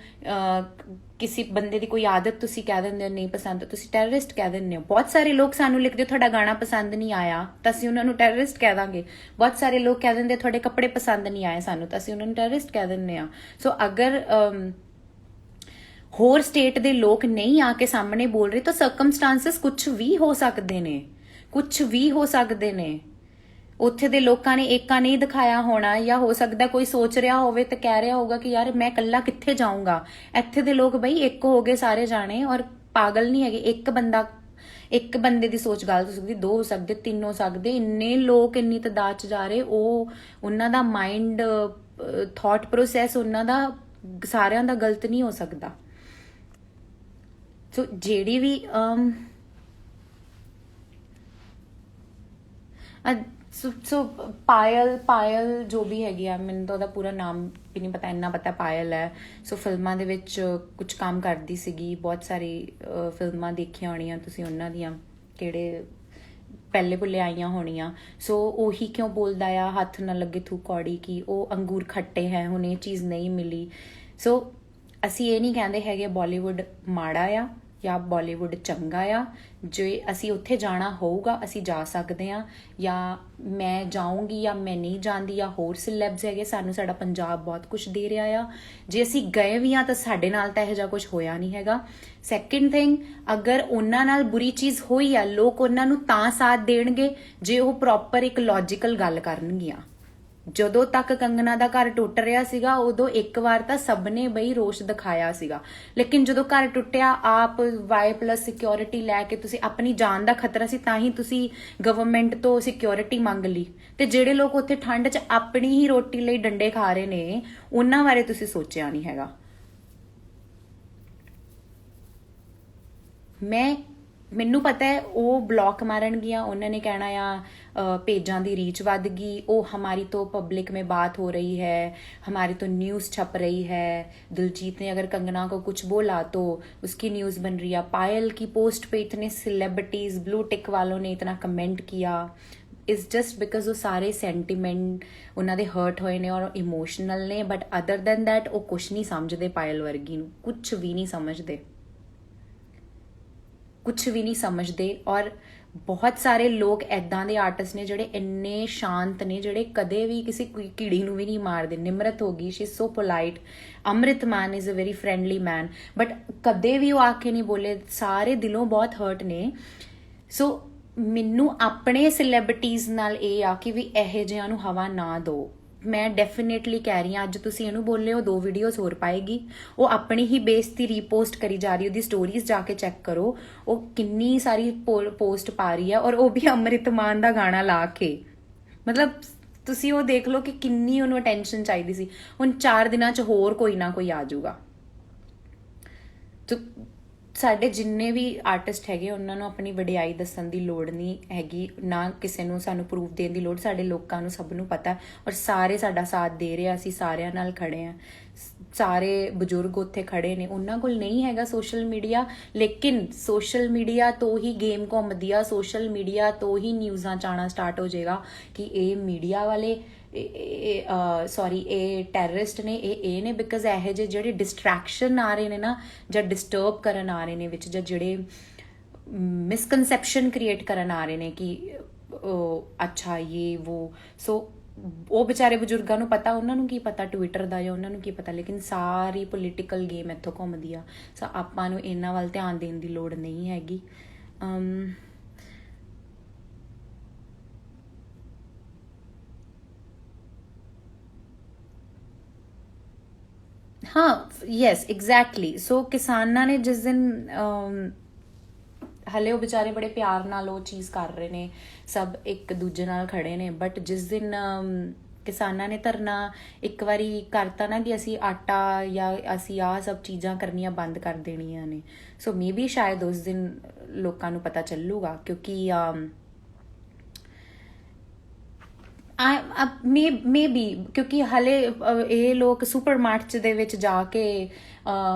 ਕਿਸੇ ਬੰਦੇ ਦੀ ਕੋਈ ਆਦਤ ਤੁਸੀਂ ਕਹਿ ਦਿੰਦੇ ਹੋ ਨਹੀਂ ਪਸੰਦ, ਤੁਸੀਂ ਟੈਰਰਿਸਟ ਕਹਿ ਦਿੰਦੇ ਹੋ। ਬਹੁਤ ਸਾਰੇ ਲੋਕ ਸਾਨੂੰ ਲਿਖਦੇ ਤੁਹਾਡਾ ਗਾਣਾ ਪਸੰਦ ਨਹੀਂ ਆਇਆ ਤਾਂ ਅਸੀਂ ਉਹਨਾਂ ਨੂੰ ਟੈਰਰਿਸਟ ਕਹਿ ਦਾਂਗੇ। ਬਹੁਤ ਸਾਰੇ ਲੋਕ ਕਹਿ ਦਿੰਦੇ ਤੁਹਾਡੇ ਕੱਪੜੇ ਪਸੰਦ ਨਹੀਂ ਆਏ ਸਾਨੂੰ, ਤਾਂ ਅਸੀਂ ਉਹਨਾਂ ਨੂੰ ਟੈਰਰਿਸਟ ਕਹਿ ਦਿੰਦੇ ਆ। ਸੋ ਅਗਰ ਹੋਰ ਸਟੇਟ ਦੇ ਲੋਕ ਨਹੀਂ ਆ ਕੇ ਸਾਹਮਣੇ ਬੋਲ ਰਹੇ ਤਾਂ ਸਰਕਮਸਟੈਂਸਸ ਕੁਝ ਵੀ ਹੋ ਸਕਦੇ ਨੇ, ਕੁਝ ਵੀ ਹੋ ਸਕਦੇ ਨੇ। ਉੱਥੇ ਦੇ ਲੋਕਾਂ ਨੇ ਏਕਾ ਨਹੀਂ ਦਿਖਾਇਆ ਹੋਣਾ, ਜਾਂ ਹੋ ਸਕਦਾ ਕੋਈ ਸੋਚ ਰਿਹਾ ਹੋਵੇ ਤੇ ਕਹਿ ਰਿਹਾ ਹੋਊਗਾ ਕਿ ਯਾਰ ਮੈਂ ਇਕੱਲਾ ਕਿੱਥੇ ਜਾਊਂਗਾ। ਇੱਥੇ ਦੇ ਲੋਕ ਬਈ ਇੱਕ ਹੋ ਗਏ ਸਾਰੇ ਜਾਣੇ, ਔਰ ਪਾਗਲ ਨਹੀਂ ਹੈਗੇ। ਇੱਕ ਬੰਦੇ ਦੀ ਸੋਚ ਗਲਤ ਹੋ ਸਕਦੀ, 2 ਹੋ ਸਕਦੇ, 3 ਹੋ ਸਕਦੇ, ਇੰਨੇ ਲੋਕ ਇੰਨੀ ਤਾਦਾਦ 'ਚ ਜਾ ਰਹੇ, ਉਹਨਾਂ ਦਾ ਮਾਈਂਡ ਥਾਟ ਪ੍ਰੋਸੈਸ ਉਹਨਾਂ ਦਾ ਸਾਰਿਆਂ ਦਾ ਗਲਤ ਨਹੀਂ ਹੋ ਸਕਦਾ। ਸੋ ਜਿਹੜੀ ਵੀ ਸੋ ਪਾਇਲ ਜੋ ਵੀ ਹੈਗੀ ਆ, ਮੈਨੂੰ ਤਾਂ ਉਹਦਾ ਪੂਰਾ ਨਾਮ ਵੀ ਨਹੀਂ ਪਤਾ, ਇੰਨਾ ਪਤਾ ਪਾਇਲ ਹੈ। ਸੋ ਫਿਲਮਾਂ ਦੇ ਵਿੱਚ ਕੁਝ ਕੰਮ ਕਰਦੀ ਸੀਗੀ, ਬਹੁਤ ਸਾਰੀ ਫਿਲਮਾਂ ਦੇਖੀਆਂ ਹੋਣੀਆਂ ਤੁਸੀਂ ਉਹਨਾਂ ਦੀਆਂ, ਕਿਹੜੇ ਪਹਿਲੇ ਭੁੱਲੇ ਆਈਆਂ ਹੋਣੀਆਂ। ਸੋ ਉਹੀ ਕਿਉਂ ਬੋਲਦਾ ਆ ਹੱਥ ਨਾ ਲੱਗੇ ਥੂ ਕੌੜੀ, ਕਿ ਉਹ ਅੰਗੂਰ ਖੱਟੇ ਹੈ, ਹੁਣ ਇਹ ਚੀਜ਼ ਨਹੀਂ ਮਿਲੀ। ਸੋ ਅਸੀਂ ਇਹ ਨਹੀਂ ਕਹਿੰਦੇ ਹੈਗੇ ਬਾਲੀਵੁੱਡ ਮਾੜਾ ਆ ਜਾਂ ਬਾਲੀਵੁੱਡ ਚੰਗਾ ਆ। ਜੇ ਅਸੀਂ ਉੱਥੇ ਜਾਣਾ ਹੋਊਗਾ ਅਸੀਂ ਜਾ ਸਕਦੇ ਹਾਂ, ਜਾਂ ਮੈਂ ਜਾਊਂਗੀ ਜਾਂ ਮੈਂ ਨਹੀਂ ਜਾਂਦੀ, ਜਾਂ ਹੋਰ ਸਿਲੈਬਸ ਹੈਗੇ, ਸਾਨੂੰ ਸਾਡਾ ਪੰਜਾਬ ਬਹੁਤ ਕੁਝ ਦੇ ਰਿਹਾ ਆ। ਜੇ ਅਸੀਂ ਗਏ ਵੀ ਹਾਂ ਤਾਂ ਸਾਡੇ ਨਾਲ ਤਾਂ ਇਹੋ ਜਿਹਾ ਕੁਝ ਹੋਇਆ ਨਹੀਂ ਹੈਗਾ। ਸੈਕਿੰਡ ਥਿੰਗ, ਅਗਰ ਉਹਨਾਂ ਨਾਲ ਬੁਰੀ ਚੀਜ਼ ਹੋਈ ਆ, ਲੋਕ ਉਹਨਾਂ ਨੂੰ ਤਾਂ ਸਾਥ ਦੇਣਗੇ ਜੇ ਉਹ ਪ੍ਰੋਪਰ ਇੱਕ ਲੌਜੀਕਲ ਗੱਲ ਕਰਨਗੀਆਂ। ਜਦੋਂ ਤੱਕ ਕੰਗਨਾ ਦਾ ਘਰ ਟੁੱਟ ਰਿਹਾ ਸੀਗਾ ਉਦੋਂ ਇੱਕ ਵਾਰ ਤਾਂ ਸਭ ਨੇ ਬਈ ਰੋਸ਼ ਦਿਖਾਇਆ ਸੀਗਾ, ਲੇਕਿਨ ਜਦੋਂ ਘਰ ਟੁੱਟਿਆ ਆਪ Y+ ਸਿਕਿਉਰਿਟੀ ਲੈ ਕੇ, ਤੁਸੀਂ ਆਪਣੀ ਜਾਨ ਦਾ ਖਤਰਾ ਸੀ ਤਾਂ ਹੀ ਤੁਸੀਂ ਗਵਰਨਮੈਂਟ ਤੋਂ ਸਿਕਿਉਰਿਟੀ ਮੰਗ ਲਈ। ਤੇ ਜਿਹੜੇ ਲੋਕ ਉੱਥੇ ਠੰਡ 'ਚ ਆਪਣੀ ਹੀ ਰੋਟੀ ਲਈ ਡੰਡੇ ਖਾ ਰਹੇ ਨੇ, ਉਹਨਾਂ ਬਾਰੇ ਤੁਸੀਂ ਸੋਚਿਆ ਨਹੀਂ ਹੈਗਾ। ਮੈਨੂੰ ਪਤਾ ਹੈ ਉਹ ਬਲੌਕ ਮਾਰਨਗੀਆਂ, ਉਹਨਾਂ ਨੇ ਕਹਿਣਾ ਆ पेजां दी रीच वध गई, ओ हमारी तो पब्लिक में बात हो रही है, हमारी तो न्यूज़ छप रही है। दिलजीत ने अगर कंगना को कुछ बोला तो उसकी न्यूज़ बन रही है। पायल की पोस्ट पे इतने सेलिब्रिटीज़ ब्लू टिक वालों ने इतना कमेंट किया, इज़ जस्ट बिकॉज वो सारे सेंटीमेंट उन्होंने हर्ट होए ने और इमोशनल ने, बट अदर दैन दैट वो कुछ नहीं समझते। पायल वर्गी नूं कुछ भी नहीं समझते, ਕੁਝ ਵੀ ਨਹੀਂ ਸਮਝਦੇ। ਔਰ ਬਹੁਤ ਸਾਰੇ ਲੋਕ ਐਦਾਂ ਦੇ ਆਰਟਿਸਟ ਨੇ ਜਿਹੜੇ ਇੰਨੇ ਸ਼ਾਂਤ ਨੇ, ਜਿਹੜੇ ਕਦੇ ਵੀ ਕਿਸੇ ਕੀੜੀ ਨੂੰ ਵੀ ਨਹੀਂ ਮਾਰਦੇ। ਨਿਮਰਤ ਹੋ ਗਈ, she is so polite. Amrit Maan is a very friendly man, but ਕਦੇ ਵੀ ਉਹ ਆ ਕੇ ਨਹੀਂ ਬੋਲੇ, ਸਾਰੇ ਦਿਲੋਂ ਬਹੁਤ ਹਰਟ ਨੇ। ਸੋ ਮੈਨੂੰ ਆਪਣੇ ਸੈਲੈਬ੍ਰਿਟੀਜ਼ ਨਾਲ ਇਹ ਆ ਕਿ ਵੀ ਇਹੋ ਜਿਹਿਆਂ ਨੂੰ ਹਵਾ ਨਾ ਦਿਓ। ਮੈਂ ਡੈਫੀਨੇਟਲੀ ਕਹਿ ਰਹੀ ਹਾਂ, ਅੱਜ ਤੁਸੀਂ ਇਹਨੂੰ ਬੋਲੇ ਹੋ, 2 ਵੀਡੀਓਜ਼ ਹੋਰ ਪਾਏਗੀ। ਉਹ ਆਪਣੀ ਹੀ ਬੇਇੱਜ਼ਤੀ ਰੀਪੋਸਟ ਕਰੀ ਜਾ ਰਹੀ, ਉਹਦੀ ਸਟੋਰੀਜ਼ ਜਾ ਕੇ ਚੈੱਕ ਕਰੋ, ਉਹ ਕਿੰਨੀ ਸਾਰੀ ਪੋਸਟ ਪਾ ਰਹੀ ਹੈ, ਔਰ ਉਹ ਵੀ ਅੰਮ੍ਰਿਤ ਮਾਨ ਦਾ ਗਾਣਾ ਲਾ ਕੇ। ਮਤਲਬ ਤੁਸੀਂ ਉਹ ਦੇਖ ਲਓ ਕਿ ਕਿੰਨੀ ਉਹਨੂੰ ਅਟੈਂਸ਼ਨ ਚਾਹੀਦੀ ਸੀ। ਹੁਣ 4 ਦਿਨਾਂ 'ਚ ਹੋਰ ਕੋਈ ਨਾ ਕੋਈ ਆ ਜਾਊਗਾ। ਸਾਡੇ ਜਿੰਨੇ ਵੀ ਆਰਟਿਸਟ ਹੈਗੇ ਉਹਨਾਂ ਨੂੰ ਆਪਣੀ ਵਡਿਆਈ ਦੱਸਣ ਦੀ ਲੋੜ ਨਹੀਂ ਹੈਗੀ, ਨਾ ਕਿਸੇ ਨੂੰ ਸਾਨੂੰ ਪ੍ਰੂਫ ਦੇਣ ਦੀ ਲੋੜ। ਸਾਡੇ ਲੋਕਾਂ ਨੂੰ ਸਭ ਨੂੰ ਪਤਾ, ਔਰ ਸਾਰੇ ਸਾਡਾ ਸਾਥ ਦੇ ਰਹੇ ਆ, ਅਸੀਂ ਸਾਰਿਆਂ ਨਾਲ ਖੜੇ ਆ। ਸਾਰੇ ਬਜ਼ੁਰਗ ਉੱਥੇ ਖੜੇ ਨੇ, ਉਹਨਾਂ ਕੋਲ ਨਹੀਂ ਹੈਗਾ ਸੋਸ਼ਲ ਮੀਡੀਆ, ਲੇਕਿਨ ਸੋਸ਼ਲ ਮੀਡੀਆ ਤੋਂ ਹੀ ਗੇਮ ਘੁੰਮਦੀ ਆ। ਸੋਸ਼ਲ ਮੀਡੀਆ ਤੋਂ ਹੀ ਨਿਊਜ਼ਾਂ 'ਚ ਆਉਣਾ ਸਟਾਰਟ ਹੋ ਜਾਏਗਾ ਕਿ ਇਹ ਮੀਡੀਆ ਵਾਲੇ ਇਹ ਟੈਰਰਿਸਟ ਨੇ, ਇਹ ਨੇ। ਬਿਕਾਜ਼ ਇਹੋ ਜਿਹੇ ਜਿਹੜੇ ਡਿਸਟਰੈਕਸ਼ਨ ਆ ਰਹੇ ਨੇ ਨਾ, ਜਾਂ ਡਿਸਟਰਬ ਕਰਨ ਆ ਰਹੇ ਨੇ ਵਿੱਚ, ਜਾਂ ਜਿਹੜੇ ਮਿਸਕਨਸੈਪਸ਼ਨ ਕ੍ਰੀਏਟ ਕਰਨ ਆ ਰਹੇ ਨੇ ਕਿ ਅੱਛਾ ਇਹ ਵੋ। ਸੋ ਉਹ ਵਿਚਾਰੇ ਬਜ਼ੁਰਗਾਂ ਨੂੰ ਪਤਾ, ਉਹਨਾਂ ਨੂੰ ਕੀ ਪਤਾ ਟਵਿੱਟਰ ਦਾ, ਜਾਂ ਉਹਨਾਂ ਨੂੰ ਕੀ ਪਤਾ। ਲੇਕਿਨ ਸਾਰੀ ਪੋਲੀਟੀਕਲ ਗੇਮ ਇੱਥੋਂ ਘੁੰਮਦੀ ਆ। ਸੋ ਆਪਾਂ ਨੂੰ ਇਹਨਾਂ ਵੱਲ ਧਿਆਨ ਦੇਣ ਦੀ ਲੋੜ ਨਹੀਂ ਹੈਗੀ। ਹਾਂ, ਯੈਸ, ਐਗਜ਼ੈਕਟਲੀ। ਸੋ ਕਿਸਾਨਾਂ ਨੇ ਜਿਸ ਦਿਨ ਹਲੇ ਉਹ ਵਿਚਾਰੇ ਬੜੇ ਪਿਆਰ ਨਾਲ ਉਹ ਚੀਜ਼ ਕਰ ਰਹੇ ਨੇ, ਸਭ ਇੱਕ ਦੂਜੇ ਨਾਲ ਖੜੇ ਨੇ, ਬਟ ਜਿਸ ਦਿਨ ਕਿਸਾਨਾਂ ਨੇ ਧਰਨਾ ਇੱਕ ਵਾਰੀ ਕਰਤਾ ਨਾ ਕਿ ਅਸੀਂ ਆਟਾ ਜਾਂ ਅਸੀਂ ਆਹ ਸਭ ਚੀਜ਼ਾਂ ਕਰਨੀਆਂ ਬੰਦ ਕਰ ਦੇਣੀਆਂ ਨੇ, ਸੋ ਮੇ ਬੀ ਸ਼ਾਇਦ ਉਸ ਦਿਨ ਲੋਕਾਂ ਨੂੰ ਪਤਾ ਚੱਲੂਗਾ। ਕਿਉਂਕਿ ਮੇ ਬੀ ਕਿਉਂਕਿ ਹਲੇ ਇਹ ਲੋਕ ਸੁਪਰਮਾਰਕਟ ਦੇ ਵਿੱਚ ਜਾ ਕੇ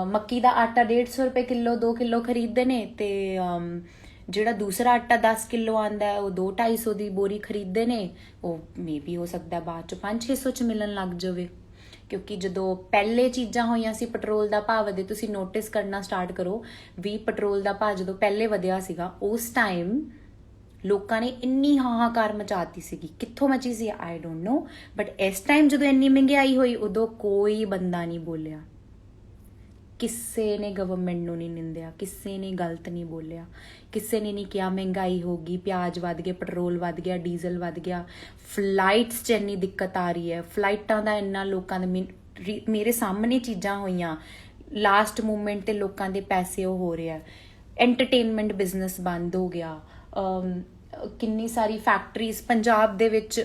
ਮੱਕੀ ਦਾ ਆਟਾ 150 ਰੁਪਏ ਕਿਲੋ 2 ਕਿਲੋ ਖਰੀਦਦੇ ਨੇ, ਤੇ ਜਿਹੜਾ ਦੂਸਰਾ ਆਟਾ 10 ਕਿਲੋ ਆਉਂਦਾ ਹੈ ਉਹ 200-250 ਦੀ ਬੋਰੀ ਖਰੀਦਦੇ ਨੇ। ਉਹ ਮੇ ਬੀ ਹੋ ਸਕਦਾ ਬਾਅਦ 'ਚ 500-600 'ਚ ਮਿਲਣ ਲੱਗ ਜਾਵੇ। ਕਿਉਂਕਿ ਜਦੋਂ ਪਹਿਲੇ ਚੀਜ਼ਾਂ ਹੋਈਆਂ ਸੀ, ਪੈਟਰੋਲ ਦਾ ਭਾਅ ਵਧੇ, ਤੁਸੀਂ ਨੋਟਿਸ ਕਰਨਾ ਸਟਾਰਟ ਕਰੋ ਵੀ ਪੈਟਰੋਲ ਦਾ ਭਾਅ ਜਦੋਂ ਪਹਿਲੇ ਵਧਿਆ ਸੀਗਾ, ਉਸ ਟਾਈਮ ਲੋਕਾਂ ਨੇ ਇੰਨੀ ਹਾਹਾਕਾਰ ਮਚਾਤੀ ਸੀਗੀ। ਕਿੱਥੋਂ ਮਚੀ ਸੀ ਆਈ ਡੋਂਟ ਨੋ, ਬਟ ਇਸ ਟਾਈਮ ਜਦੋਂ ਇੰਨੀ ਮਹਿੰਗਾਈ ਹੋਈ, ਉਦੋਂ ਕੋਈ ਬੰਦਾ ਨਹੀਂ ਬੋਲਿਆ, ਕਿਸੇ ਨੇ ਗਵਰਨਮੈਂਟ ਨੂੰ ਨਹੀਂ ਨਿੰਦਿਆ, ਕਿਸੇ ਨੇ ਗਲਤ ਨਹੀਂ ਬੋਲਿਆ, ਕਿਸੇ ਨੇ ਨਹੀਂ ਕਿਹਾ ਮਹਿੰਗਾਈ ਹੋ ਗਈ, ਪਿਆਜ਼ ਵੱਧ ਗਏ, ਪੈਟਰੋਲ ਵੱਧ ਗਿਆ, ਡੀਜ਼ਲ ਵੱਧ ਗਿਆ, ਫਲਾਈਟਸ 'ਚ ਇੰਨੀ ਦਿੱਕਤ ਆ ਰਹੀ ਹੈ, ਫਲਾਈਟਾਂ ਦਾ ਇੰਨਾ ਲੋਕਾਂ ਦੇ ਮੇਰੇ ਸਾਹਮਣੇ ਚੀਜ਼ਾਂ ਹੋਈਆਂ, ਲਾਸਟ ਮੂਮੈਂਟ ਤੇ ਲੋਕਾਂ ਦੇ ਪੈਸੇ ਉਹ ਹੋ ਰਿਹਾ, ਐਂਟਰਟੇਨਮੈਂਟ ਬਿਜ਼ਨਸ ਬੰਦ ਹੋ ਗਿਆ, ਕਿੰਨੀ ਸਾਰੀ ਫੈਕਟਰੀਜ਼ ਪੰਜਾਬ ਦੇ ਵਿੱਚ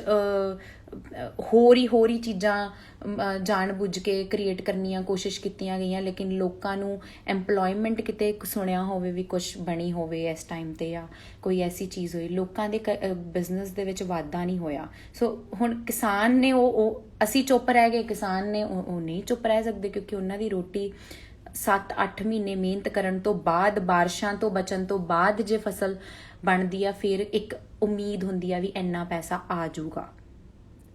ਹੋਰ ਹੀ ਚੀਜ਼ਾਂ ਜਾਣ ਬੁੱਝ ਕੇ ਕ੍ਰੀਏਟ ਕਰਨੀਆਂ ਕੋਸ਼ਿਸ਼ ਕੀਤੀਆਂ ਗਈਆਂ, ਲੇਕਿਨ ਲੋਕਾਂ ਨੂੰ ਐਮਪਲੋਇਮੈਂਟ ਕਿਤੇ ਸੁਣਿਆ ਹੋਵੇ ਵੀ ਕੁਛ ਬਣੀ ਹੋਵੇ ਇਸ ਟਾਈਮ ਤੇ, ਜਾਂ ਕੋਈ ਐਸੀ ਚੀਜ਼ ਹੋਈ, ਲੋਕਾਂ ਦੇ ਬਿਜ਼ਨਸ ਦੇ ਵਿੱਚ ਵਾਧਾ ਨਹੀਂ ਹੋਇਆ। ਸੋ ਹੁਣ ਕਿਸਾਨ ਨੇ ਉਹ ਅਸੀਂ ਚੁੱਪ ਰਹਿ ਗਏ, ਕਿਸਾਨ ਨੇ ਉਹ ਨਹੀਂ ਚੁੱਪ ਰਹਿ ਸਕਦੇ, ਕਿਉਂਕਿ ਉਹਨਾਂ ਦੀ ਰੋਟੀ 7-8 ਮਹੀਨੇ ਮਿਹਨਤ ਕਰਨ ਤੋਂ ਬਾਅਦ, ਬਾਰਿਸ਼ਾਂ ਤੋਂ ਬਚਣ ਤੋਂ ਬਾਅਦ ਜੇ ਫਸਲ ਬਣਦੀ ਆ, ਫਿਰ ਇੱਕ ਉਮੀਦ ਹੁੰਦੀ ਆ ਵੀ ਇੰਨਾ ਪੈਸਾ ਆ ਜਾਊਗਾ।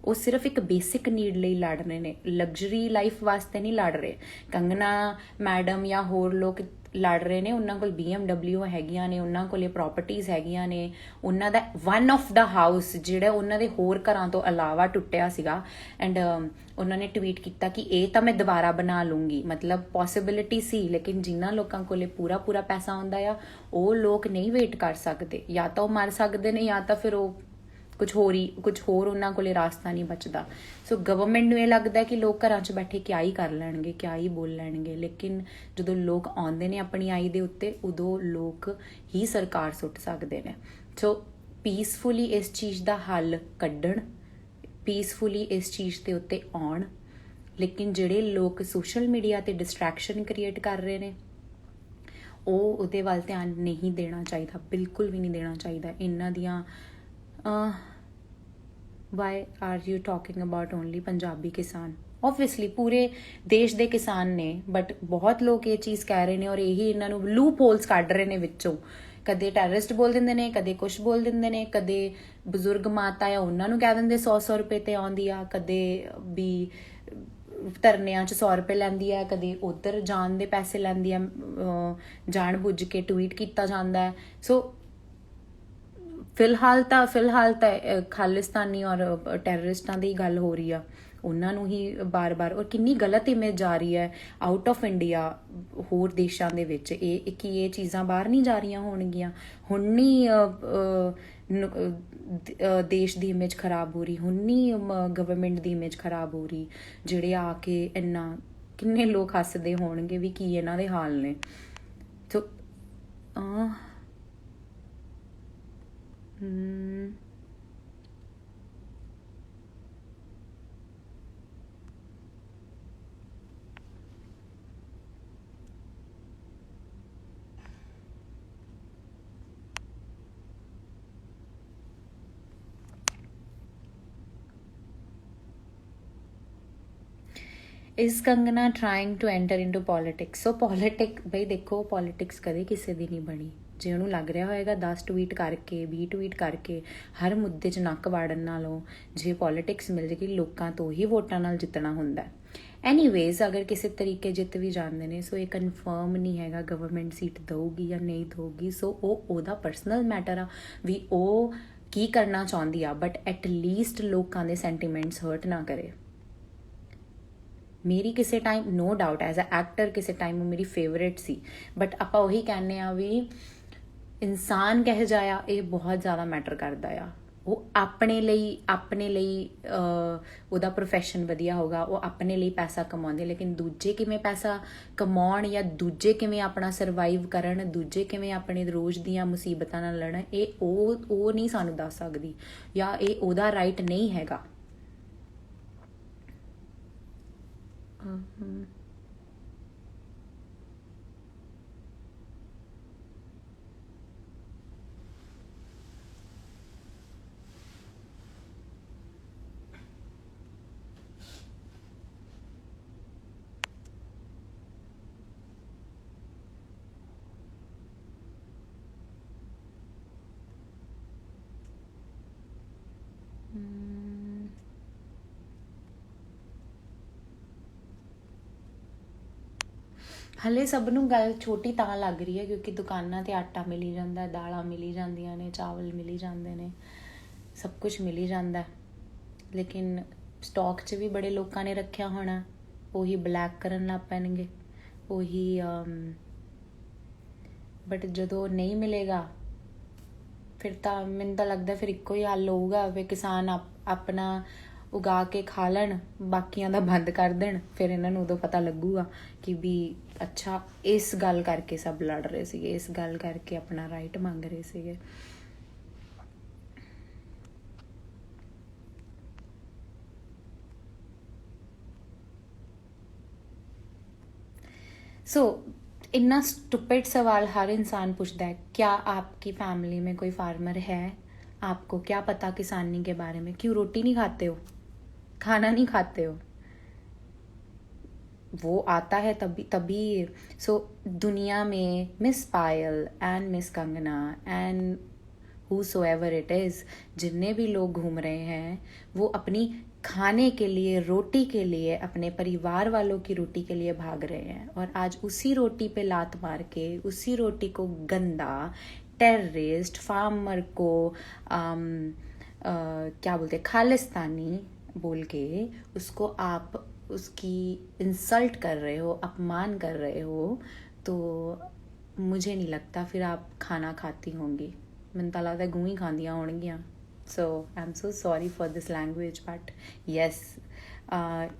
ਉਹ ਸਿਰਫ ਇੱਕ ਬੇਸਿਕ ਨੀਡ ਲਈ ਲੜ ਰਹੇ ਨੇ, ਲਗਜ਼ਰੀ ਲਾਈਫ ਵਾਸਤੇ ਨਹੀਂ ਲੜ ਰਹੇ। ਕੰਗਨਾ ਮੈਡਮ ਜਾਂ ਹੋਰ ਲੋਕ ਲੜ ਰਹੇ ਨੇ, ਉਹਨਾਂ ਕੋਲ BMW ਹੈਗੀਆਂ ਨੇ, ਉਹਨਾਂ ਕੋਲੇ ਪ੍ਰਾਪਰਟੀਜ਼ ਹੈਗੀਆਂ ਨੇ, ਉਹਨਾਂ ਦਾ ਵਨ ਆਫ ਦਾ ਹਾਊਸ ਜਿਹੜਾ ਉਹਨਾਂ ਦੇ ਹੋਰ ਘਰਾਂ ਤੋਂ ਇਲਾਵਾ ਟੁੱਟਿਆ ਸੀਗਾ, ਐਂਡ ਉਹਨਾਂ ਨੇ ਟਵੀਟ ਕੀਤਾ ਕਿ ਇਹ ਤਾਂ ਮੈਂ ਦੁਬਾਰਾ ਬਣਾ ਲੂੰਗੀ। ਮਤਲਬ ਪੋਸੀਬਿਲਿਟੀ ਸੀ, ਲੇਕਿਨ ਜਿਨ੍ਹਾਂ ਲੋਕਾਂ ਕੋਲੇ ਪੂਰਾ ਪੈਸਾ ਆਉਂਦਾ ਆ, ਉਹ ਲੋਕ ਨਹੀਂ ਵੇਟ ਕਰ ਸਕਦੇ, ਜਾਂ ਤਾਂ ਉਹ ਮਰ ਸਕਦੇ ਨੇ, ਜਾਂ ਤਾਂ ਫਿਰ ਉਹ ਕੁਝ ਹੋਰ ਉਹਨਾਂ ਕੋਲੇ ਰਾਸਤਾ ਨਹੀਂ ਬਚਦਾ। ਸੋ ਗਵਰਨਮੈਂਟ ਨੂੰ ਇਹ ਲੱਗਦਾ ਕਿ ਲੋਕ ਘਰਾਂ 'ਚ ਬੈਠੇ ਕਿਆ ਹੀ ਕਰ ਲੈਣਗੇ, ਕਿਆ ਹੀ ਬੋਲ ਲੈਣਗੇ, ਲੇਕਿਨ ਜਦੋਂ ਲੋਕ ਆਉਂਦੇ ਨੇ ਆਪਣੀ ਆਈ ਦੇ ਉੱਤੇ, ਉਦੋਂ ਲੋਕ ਹੀ ਸਰਕਾਰ ਸੁੱਟ ਸਕਦੇ ਨੇ। ਸੋ ਪੀਸਫੁਲੀ ਇਸ ਚੀਜ਼ ਦਾ ਹੱਲ ਕੱਢਣ, ਪੀਸਫੁਲੀ ਇਸ ਚੀਜ਼ ਦੇ ਉੱਤੇ ਆਉਣ, ਲੇਕਿਨ ਜਿਹੜੇ ਲੋਕ ਸੋਸ਼ਲ ਮੀਡੀਆ ਤੇ ਡਿਸਟਰੈਕਸ਼ਨ ਕ੍ਰੀਏਟ ਕਰ ਰਹੇ ਨੇ, ਉਹ ਉਹਦੇ ਵੱਲ ਧਿਆਨ ਨਹੀਂ ਦੇਣਾ ਚਾਹੀਦਾ, ਬਿਲਕੁਲ ਵੀ ਨਹੀਂ ਦੇਣਾ ਚਾਹੀਦਾ। ਇਹਨਾਂ ਦੀਆਂ why are you talking about only Punjabi ਕਿਸਾਨ? obviously ਪੂਰੇ ਦੇਸ਼ ਦੇ ਕਿਸਾਨ ਨੇ, ਬਟ ਬਹੁਤ ਲੋਕ ਇਹ ਚੀਜ਼ ਕਹਿ ਰਹੇ ਨੇ, ਔਰ ਇਹੀ ਇਹਨਾਂ ਨੂੰ ਲੂਪ ਹੋਲਸ ਕੱਢ ਰਹੇ ਨੇ ਵਿੱਚੋਂ। ਕਦੇ ਟੈਰਰਿਸਟ ਬੋਲ ਦਿੰਦੇ ਨੇ, ਕਦੇ ਕੁਛ ਬੋਲ ਦਿੰਦੇ ਨੇ, ਕਦੇ ਬਜ਼ੁਰਗ ਮਾਤਾ ਆ ਉਹਨਾਂ ਨੂੰ ਕਹਿ ਦਿੰਦੇ 100 ਰੁਪਏ ਤੇ ਆਉਂਦੀ ਆ, ਕਦੇ ਵੀ ਧਰਨਿਆਂ 'ਚ 100 ਰੁਪਏ ਲੈਂਦੀ ਹੈ, ਕਦੇ ਉੱਧਰ ਜਾਣ ਦੇ ਪੈਸੇ ਲੈਂਦੀ ਹੈ, ਜਾਣ ਬੁੱਝ ਕੇ ਟਵੀਟ ਕੀਤਾ ਜਾਂਦਾ ਹੈ। ਸੋ ਫਿਲਹਾਲ ਤਾਂ ਖਾਲਿਸਤਾਨੀ ਔਰ ਟੈਰਰਿਸਟਾਂ ਦੀ ਗੱਲ ਹੋ ਰਹੀ ਆ, ਉਹਨਾਂ ਨੂੰ ਹੀ ਬਾਰ-ਬਾਰ, ਔਰ ਕਿੰਨੀ ਗਲਤ ਇਮੇਜ ਜਾ ਰਹੀ ਹੈ ਆਊਟ ਆਫ ਇੰਡੀਆ ਹੋਰ ਦੇਸ਼ਾਂ ਦੇ ਵਿੱਚ। ਇਹ ਚੀਜ਼ਾਂ ਬਾਹਰ ਨਹੀਂ ਜਾ ਰਹੀਆਂ ਹੋਣਗੀਆਂ, ਹੁਣ ਨਹੀਂ ਦੇਸ਼ ਦੀ ਇਮੇਜ ਖਰਾਬ ਹੋ ਰਹੀ, ਹੁਣ ਨਹੀਂ ਗਵਰਨਮੈਂਟ ਦੀ ਇਮੇਜ ਖਰਾਬ ਹੋ ਰਹੀ, ਜਿਹੜੇ ਆ ਕੇ ਇੰਨਾ ਕਿੰਨੇ ਲੋਕ ਹੱਸਦੇ ਹੋਣਗੇ ਵੀ ਕੀ ਇਹਨਾਂ ਦੇ ਹਾਲ ਨੇ। So is Kangana trying to enter into politics? So बई देखो, पॉलिटिक्स कदे किसी दी नहीं बनी। जे उन्होंने लग रहा होएगा 10 ट्वीट करके 20 ट्वीट करके हर मुद्दे 'ਚ नक वाड़न नालों जे पॉलिटिक्स मिल जाएगी लोगों तो ही वोटां नाल जितना हुंदा। एनीवेज अगर किसी तरीके जित भी जाते हैं, सो ये कन्फर्म नहीं हैगा गवर्नमेंट सीट दऊगी या नहीं दऊगी। सो ओदा परसनल मैटर आ भी ओ की करना चाहती आ, बट एटलीस्ट लोगों के सेंटीमेंट्स हर्ट ना करे। मेरी किसी time no doubt as a actor किसी टाइम मेरी फेवरेट सी, बट आप वही कहने भी इंसान कह जाया ये बहुत ज़्यादा मैटर करता आ। वो अपने लिए ਉਹਦਾ प्रोफैशन वधिया होगा, वो अपने लिए पैसा कमाते, लेकिन दूजे किवें पैसा कमाउण या दूजे किवें अपना सरवाइव करन, दूजे किवें अपने रोज़ दियां मुसीबतां नाल लड़न, ये ओ नहीं सानू दस सकदी या ये ओदा राइट नहीं हैगा। हले सब नूं गल छोटी तां लग रही है क्योंकि दुकानां ते आटा मिली जांदा, दालां मिली जांदियां ने, चावल मिली जांदे ने, सब कुछ मिली जांदा, लेकिन स्टॉक 'च भी बड़े लोगों ने रखिया होना, उही ब्लैक करन लग पैणगे, उही बट जदों नहीं मिलेगा फिर तां मैनूं तां लगदा फिर इक्को ही हल होऊगा भी किसान अपना उगा के खा लैण, बाकियां दा बंद कर देण, फिर इन्हां नूं उदों पता लगूगा कि भी अच्छा इस गल करके सब लड़ रहे सीगे, इस गल करके अपना राइट मंग रहे सीगे। सो इन्ना स्टूपिड सवाल हर इंसान पूछता है, क्या आपकी फैमिली में कोई फार्मर है? आपको क्या पता किसानी के बारे में? क्यों रोटी नहीं खाते हो, खाना नहीं खाते हो? वो आता है तभी। सो दुनिया में miss Payal and miss Kangana and whosoever it is, जितने भी लोग घूम रहे हैं वो अपनी खाने के लिए, रोटी के लिए, अपने परिवार वालों की रोटी के लिए भाग रहे हैं, और आज उसी रोटी पे लात मार के उसी रोटी को गंदा टेररिस्ट फार्मर को क्या बोलते खालिस्तानी बोल के उसको आप उसकी इंसल्ट कर रहे हो, अपमान कर रहे हो, तो मुझे नहीं लगता फिर आप खाना खाती होंगी। मैंने तो लगता गूँ ही खादियाँ होंगियाँ। So I am so sorry for this language, but yes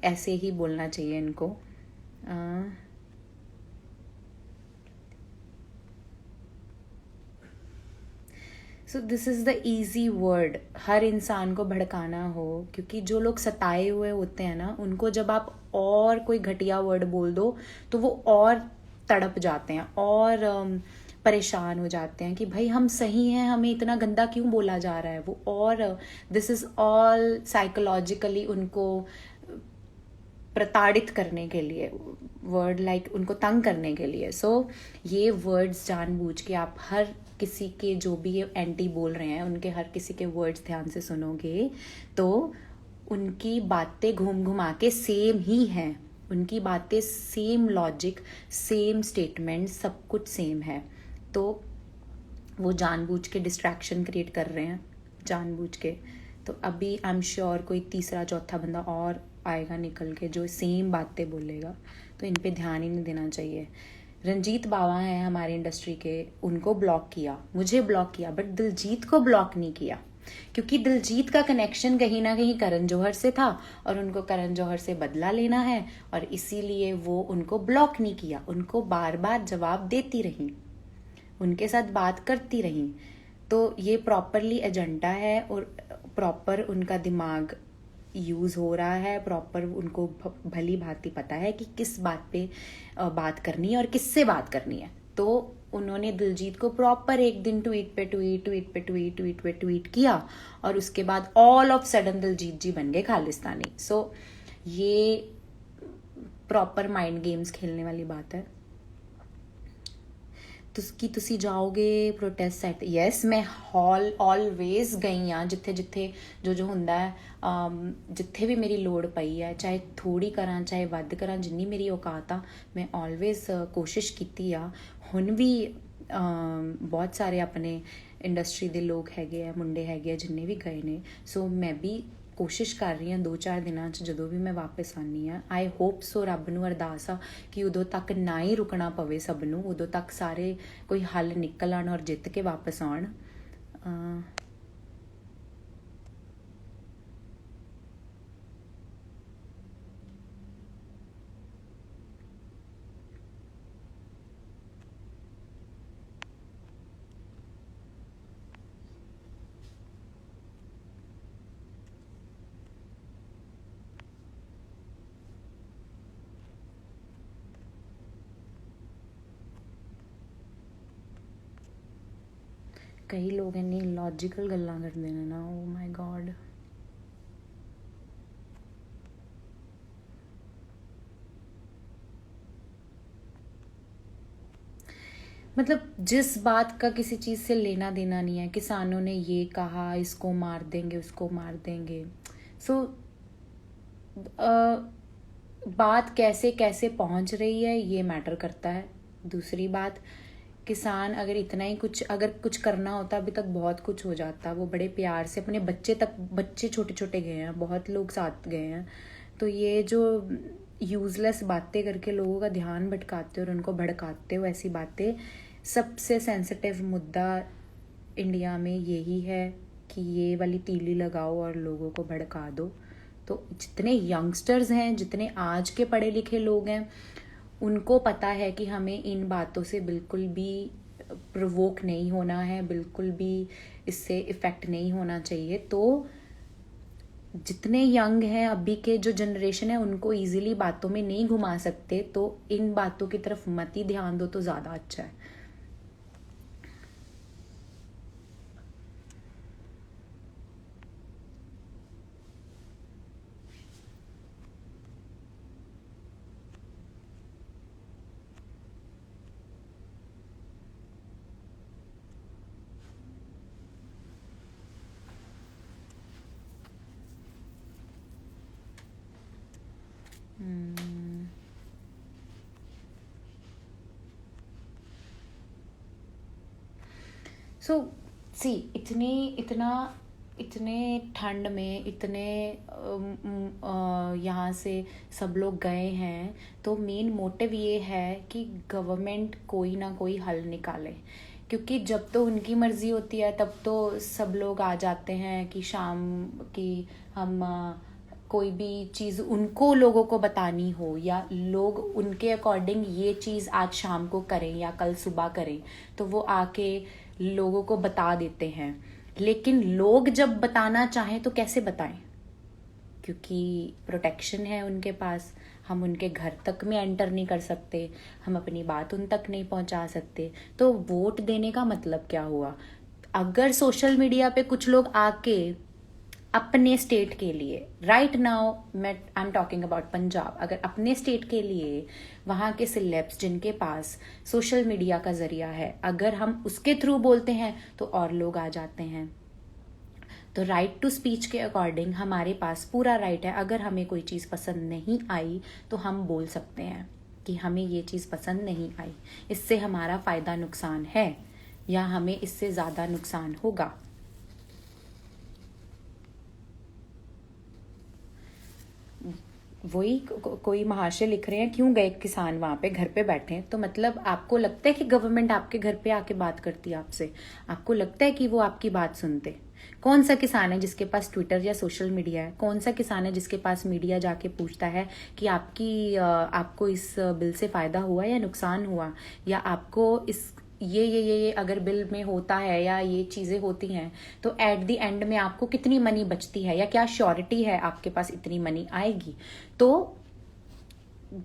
ऐसे ही बोलना चाहिए इनको। So this is the easy word, हर इंसान को भड़काना हो, क्योंकि जो लोग सताए हुए होते हैं ना, उनको जब आप और कोई घटिया वर्ड बोल दो तो वो और तड़प जाते हैं और परेशान हो जाते हैं कि भाई हम सही हैं, हमें इतना गंदा क्यों बोला जा रहा है वो, और दिस इज़ ऑल साइकोलॉजिकली उनको प्रताड़ित करने के लिए, वर्ड लाइक उनको तंग करने के लिए। सो ये वर्ड्स जानबूझ के आप हर किसी के जो भी ये एंटी बोल रहे हैं उनके हर किसी के वर्ड्स ध्यान से सुनोगे तो उनकी बातें घूम घुमा के सेम ही हैं, उनकी बातें सेम, लॉजिक सेम, स्टेटमेंट सब कुछ सेम है। तो वो जानबूझ के डिस्ट्रैक्शन क्रिएट कर रहे हैं, जानबूझ के। तो अभी आई एम श्योर कोई तीसरा चौथा बंदा और आएगा निकल के जो सेम बातें बोलेगा, तो इन पे ध्यान ही नहीं देना चाहिए। रंजीत बावा हैं हमारी इंडस्ट्री के, उनको ब्लॉक किया, मुझे ब्लॉक किया, बट दिलजीत को ब्लॉक नहीं किया, क्योंकि दिलजीत का कनेक्शन कहीं ना कहीं करण जौहर से था और उनको करण जौहर से बदला लेना है, और इसीलिए वो उनको ब्लॉक नहीं किया, उनको बार बार जवाब देती रही, उनके साथ बात करती रही। तो ये प्रॉपरली एजेंडा है और प्रॉपर उनका दिमाग यूज़ हो रहा है, प्रॉपर उनको भली भांति पता है कि किस बात पे बात करनी है और किससे बात करनी है। तो उन्होंने दिलजीत को प्रॉपर एक दिन ट्वीट किया और उसके बाद ऑल ऑफ सडन दिलजीत जी बन गए खालिस्तानी। सो ये प्रॉपर माइंड गेम्स खेलने वाली बात है। ਤੁਸੀਂ ਜਾਓਗੇ ਪ੍ਰੋਟੈਸਟ ਸਾਈਟ? ਯੈਸ, ਮੈਂ ਆਲਵੇਜ਼ ਗਈ ਆ, ਜਿੱਥੇ ਜਿੱਥੇ ਜੋ ਹੁੰਦਾ ਹੈ, ਜਿੱਥੇ ਵੀ ਮੇਰੀ ਲੋੜ ਪਈ ਹੈ, ਚਾਹੇ ਥੋੜੀ ਕਰਾਂ ਚਾਹੇ ਵੱਧ ਕਰਾਂ, ਜਿੰਨੀ ਮੇਰੀ ਔਕਾਤ ਆ ਮੈਂ ਆਲਵੇਜ਼ ਕੋਸ਼ਿਸ਼ ਕੀਤੀ ਆ। ਹੁਣ ਵੀ ਬਹੁਤ ਸਾਰੇ ਆਪਣੇ ਇੰਡਸਟਰੀ ਦੇ ਲੋਕ ਹੈਗੇ ਆ, ਮੁੰਡੇ ਹੈਗੇ ਆ ਜਿੰਨੇ ਵੀ ਗਏ ਨੇ। ਸੋ ਮੈਂ ਵੀ ਕੋਸ਼ਿਸ਼ ਕਰ ਰਹੀ ਹਾਂ 2-4 ਦਿਨਾਂ 'ਚ ਜਦੋਂ ਵੀ ਮੈਂ ਵਾਪਸ ਆਉਂਦੀ ਹਾਂ। ਆਈ ਹੋਪ ਸੋ, ਰੱਬ ਨੂੰ ਅਰਦਾਸ ਆ ਕਿ ਉਦੋਂ ਤੱਕ ਨਾ ਹੀ ਰੁਕਣਾ ਪਵੇ ਸਭ ਨੂੰ, ਉਦੋਂ ਤੱਕ ਸਾਰੇ ਕੋਈ ਹੱਲ ਨਿਕਲ ਆਉਣ ਔਰ ਜਿੱਤ ਕੇ ਵਾਪਸ ਆਉਣ। ਕਈ ਲੋਕ ਇੰਨੀ ਲੌਜੀਕਲ ਗੱਲਾਂ ਕਰਦੇ ਨੇ ਨਾ, ਓ ਮਾਈ ਗॉड। मतलब जिस बात का किसी चीज़ से लेना देना नहीं है, किसानों ने ये कहा इसको मार देंगे उसको मार देंगे। सो बात कैसे कैसे पहुंच रही है ये मैटर करता है। दूसरी बात, किसान अगर इतना ही अगर कुछ करना होता अभी तक बहुत कुछ हो जाता। वो बड़े प्यार से अपने बच्चे छोटे छोटे गए हैं, बहुत लोग साथ गए हैं। तो ये जो यूज़लेस बातें करके लोगों का ध्यान भटकाते हो और उनको भड़काते हो, ऐसी बातें, सबसे सेंसिटिव मुद्दा इंडिया में यही है कि ये वाली तीली लगाओ और लोगों को भड़का दो। तो जितने यंगस्टर्स हैं, जितने आज के पढ़े लिखे लोग हैं, उनको पता है कि हमें इन बातों से बिल्कुल भी प्रोवोक नहीं होना है, बिल्कुल भी इससे इफ़ेक्ट नहीं होना चाहिए। तो जितने यंग हैं, अभी के जो जनरेशन है, उनको इजीली बातों में नहीं घुमा सकते, तो इन बातों की तरफ मत ही ध्यान दो तो ज़्यादा अच्छा है। सो सी, इतने ठंड में इतने यहाँ से सब लोग गए हैं, तो मेन मोटिव ये है कि गवर्नमेंट कोई ना कोई हल निकाले। क्योंकि जब तो उनकी मर्जी होती है तब तो सब लोग आ जाते हैं कि शाम की हम कोई भी चीज़ उनको लोगों को बतानी हो, या लोग उनके अकॉर्डिंग ये चीज़ आज शाम को करें या कल सुबह करें, तो वो आके लोगों को बता देते हैं। लेकिन लोग जब बताना चाहें तो कैसे बताएं? क्योंकि प्रोटेक्शन है उनके पास, हम उनके घर तक में एंटर नहीं कर सकते, हम अपनी बात उन तक नहीं पहुंचा सकते। तो वोट देने का मतलब क्या हुआ? अगर सोशल मीडिया पे कुछ लोग आके अपने स्टेट के लिए, राइट नाउ मैं I am talking about Punjab, अगर अपने स्टेट के लिए वहाँ के सिलेब्स जिनके पास सोशल मीडिया का जरिया है, अगर हम उसके थ्रू बोलते हैं तो और लोग आ जाते हैं। तो राइट टू स्पीच के अकॉर्डिंग हमारे पास पूरा राइट है, अगर हमें कोई चीज़ पसंद नहीं आई तो हम बोल सकते हैं कि हमें ये चीज़ पसंद नहीं आई, इससे हमारा फ़ायदा नुकसान है या हमें इससे ज़्यादा नुकसान होगा। वही कोई महाशय लिख रहे हैं, क्यों गए किसान वहां पे, घर पे बैठे हैं? तो मतलब आपको लगता है कि गवर्नमेंट आपके घर पे आके बात करती है आपसे? आपको लगता है कि वो आपकी बात सुनते? कौन सा किसान है जिसके पास ट्विटर या सोशल मीडिया है? कौन सा किसान है जिसके पास मीडिया जाके पूछता है कि आपको इस बिल से फायदा हुआ या नुकसान हुआ, या आपको इस ये अगर बिल में होता है या ये चीज़ें होती हैं तो एट द एंड में आपको कितनी मनी बचती है, या क्या श्योरिटी है आपके पास इतनी मनी आएगी? तो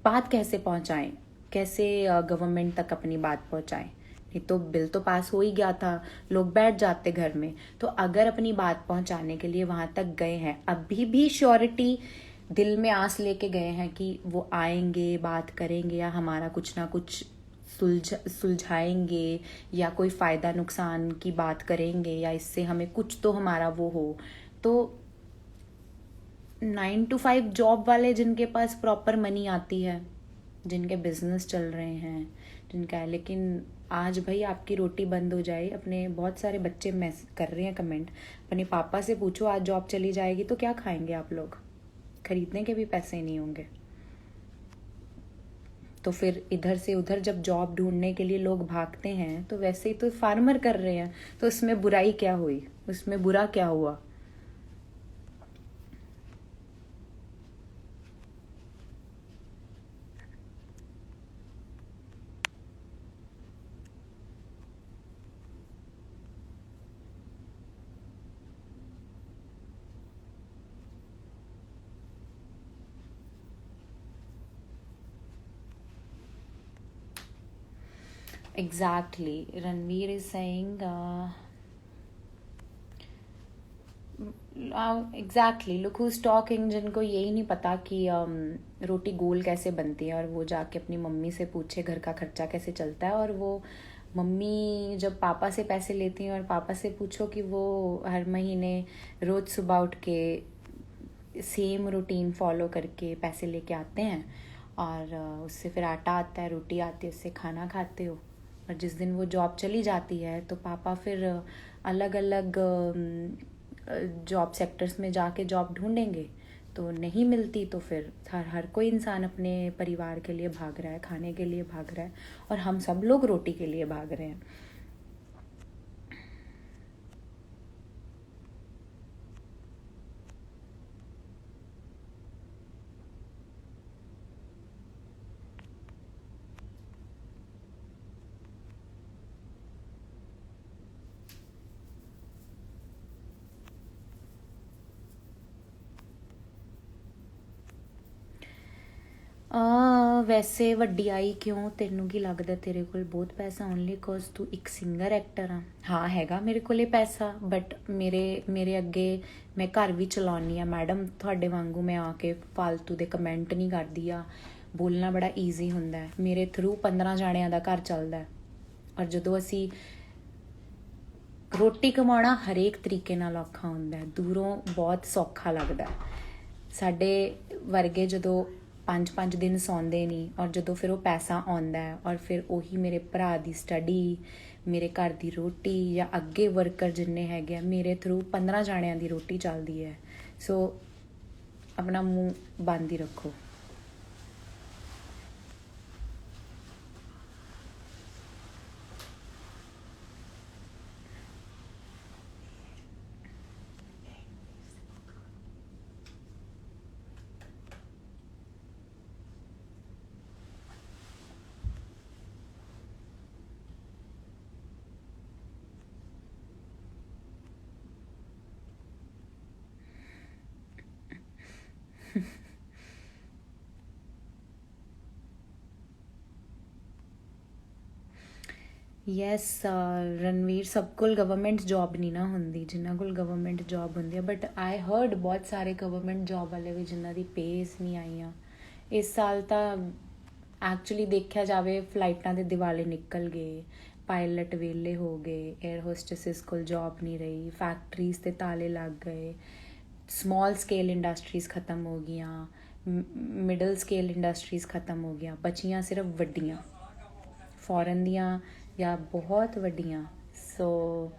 बात कैसे पहुंचाएं, कैसे गवर्नमेंट तक अपनी बात पहुंचाएं? नहीं तो बिल तो पास हो ही गया था, लोग बैठ जाते घर में। तो अगर अपनी बात पहुंचाने के लिए वहां तक गए हैं, अभी भी श्योरिटी दिल में आस लेके गए हैं कि वो आएंगे, बात करेंगे या हमारा कुछ ना कुछ सुलझाएंगे, या कोई फायदा नुकसान की बात करेंगे, या इससे हमें कुछ तो हमारा वो हो, तो 9 to 5 जॉब वाले जिनके पास प्रॉपर मनी आती है, जिनके बिजनेस चल रहे हैं, जिनका है, लेकिन आज भाई आपकी रोटी बंद हो जाए। अपने बहुत सारे बच्चे कर रहे हैं कमेंट, अपने पापा से पूछो आज जॉब चली जाएगी तो क्या खाएंगे आप लोग? खरीदने के भी पैसे नहीं होंगे। तो फिर इधर से उधर जब जॉब ढूंढने के लिए लोग भागते हैं, तो वैसे ही तो फार्मर कर रहे हैं, तो उसमें बुराई क्या हुई, उसमें बुरा क्या हुआ? Exactly. Ranveer is saying, exactly, look who's talking, जिनको यही नहीं पता कि रोटी गोल कैसे बनती है, और वो जाके अपनी मम्मी से पूछे घर का खर्चा कैसे चलता है, और वो मम्मी जब पापा से पैसे लेती हैं और पापा से पूछो कि वो हर महीने रोज़ सुबह उठ के सेम रूटीन फॉलो करके पैसे लेके आते हैं, और उससे फिर आटा आता है, रोटी आती है, उससे खाना खाते हो। और जिस दिन वो जॉब चली जाती है तो पापा फिर अलग अलग जॉब सेक्टर्स में जाके जॉब ढूंढेंगे, तो नहीं मिलती, तो फिर हर कोई इंसान अपने परिवार के लिए भाग रहा है, खाने के लिए भाग रहा है, और हम सब लोग रोटी के लिए भाग रहे हैं। ਵੈਸੇ ਵੱਡੀ ਆਈ ਕਿਉਂ? ਤੈਨੂੰ ਕੀ ਲੱਗਦਾ ਤੇਰੇ ਕੋਲ ਬਹੁਤ ਪੈਸਾ? ਓਨਲੀ ਬਿਕੋਜ਼ ਤੂੰ ਇੱਕ ਸਿੰਗਰ ਐਕਟਰ ਆ? ਹਾਂ ਹੈਗਾ ਮੇਰੇ ਕੋਲੇ ਪੈਸਾ, ਬਟ ਮੇਰੇ ਅੱਗੇ ਮੈਂ ਘਰ ਵੀ ਚਲਾਉਣੀ ਆ ਮੈਡਮ, ਤੁਹਾਡੇ ਵਾਂਗੂ ਮੈਂ ਆ ਕੇ ਫालतू ਦੇ ਕਮੈਂਟ ਨਹੀਂ ਕਰਦੀ ਆ। ਬੋਲਣਾ ਬੜਾ ਈਜ਼ੀ ਹੁੰਦਾ ਹੈ, ਮੇਰੇ ਥਰੂ 15 ਜਾਣਿਆਂ ਦਾ ਘਰ ਚੱਲਦਾ। ਔਰ ਜਦੋਂ ਅਸੀਂ ਰੋਟੀ ਕਮਾਉਣਾ ਹਰੇਕ ਤਰੀਕੇ ਨਾਲ ਔਖਾ ਹੁੰਦਾ, ਦੂਰੋਂ ਬਹੁਤ ਸੌਖਾ ਲੱਗਦਾ। ਸਾਡੇ ਵਰਗੇ ਜਦੋਂ 5-5 ਦਿਨ ਸੌਂਦੇ ਨਹੀਂ, ਔਰ ਜਦੋਂ ਫਿਰ ਉਹ ਪੈਸਾ ਆਉਂਦਾ ਔਰ ਫਿਰ ਉਹੀ ਮੇਰੇ ਭਰਾ ਦੀ ਸਟੱਡੀ, ਮੇਰੇ ਘਰ ਦੀ ਰੋਟੀ, ਜਾਂ ਅੱਗੇ ਵਰਕਰ ਜਿੰਨੇ ਹੈਗੇ ਆ, ਮੇਰੇ ਥਰੂ 15 ਜਾਣਿਆਂ ਦੀ ਰੋਟੀ ਚੱਲਦੀ ਹੈ। ਸੋ ਆਪਣਾ ਮੂੰਹ ਬੰਦ ਹੀ ਰੱਖੋ। ਯੈਸ ਰਣਵੀਰ, ਸਭ ਕੋਲ ਗਵਰਨਮੈਂਟ ਜੌਬ ਨਹੀਂ ਨਾ ਹੁੰਦੀ, ਜਿਨ੍ਹਾਂ ਕੋਲ ਗਵਰਨਮੈਂਟ ਜੌਬ ਹੁੰਦੀ ਹੈ। ਬਟ ਆਈ ਹਰਡ ਬਹੁਤ ਸਾਰੇ ਗਵਰਨਮੈਂਟ ਜੌਬ ਵਾਲੇ ਵੀ ਜਿਨ੍ਹਾਂ ਦੀ ਪੇਜ਼ ਨਹੀਂ ਆਈਆਂ ਇਸ ਸਾਲ। ਤਾਂ ਐਕਚੁਅਲੀ ਦੇਖਿਆ ਜਾਵੇ ਫਲਾਈਟਾਂ ਦੇ ਦਿਵਾਲੇ ਨਿਕਲ ਗਏ, ਪਾਇਲਟ ਵਿਹਲੇ ਹੋ ਗਏ, 에ਅਰ ਹੋਸਟੈਸਿਸ ਕੋਲ ਜੌਬ ਨਹੀਂ ਰਹੀ, ਫੈਕਟਰੀਜ਼ 'ਤੇ ਤਾਲੇ ਲੱਗ ਗਏ, ਸਮੌਲ ਸਕੇਲ ਇੰਡਸਟਰੀਜ਼ ਖ਼ਤਮ ਹੋ ਗਈਆਂ, ਮਿਡਲ ਸਕੇਲ ਇੰਡਸਟਰੀਜ਼ ਖ਼ਤਮ ਹੋ ਗਈਆਂ, ਬਚੀਆਂ ਸਿਰਫ ਵੱਡੀਆਂ ਫੋਰਨ ਦੀਆਂ ਜਾਂ ਬਹੁਤ ਵੱਡੀਆਂ। ਸੋ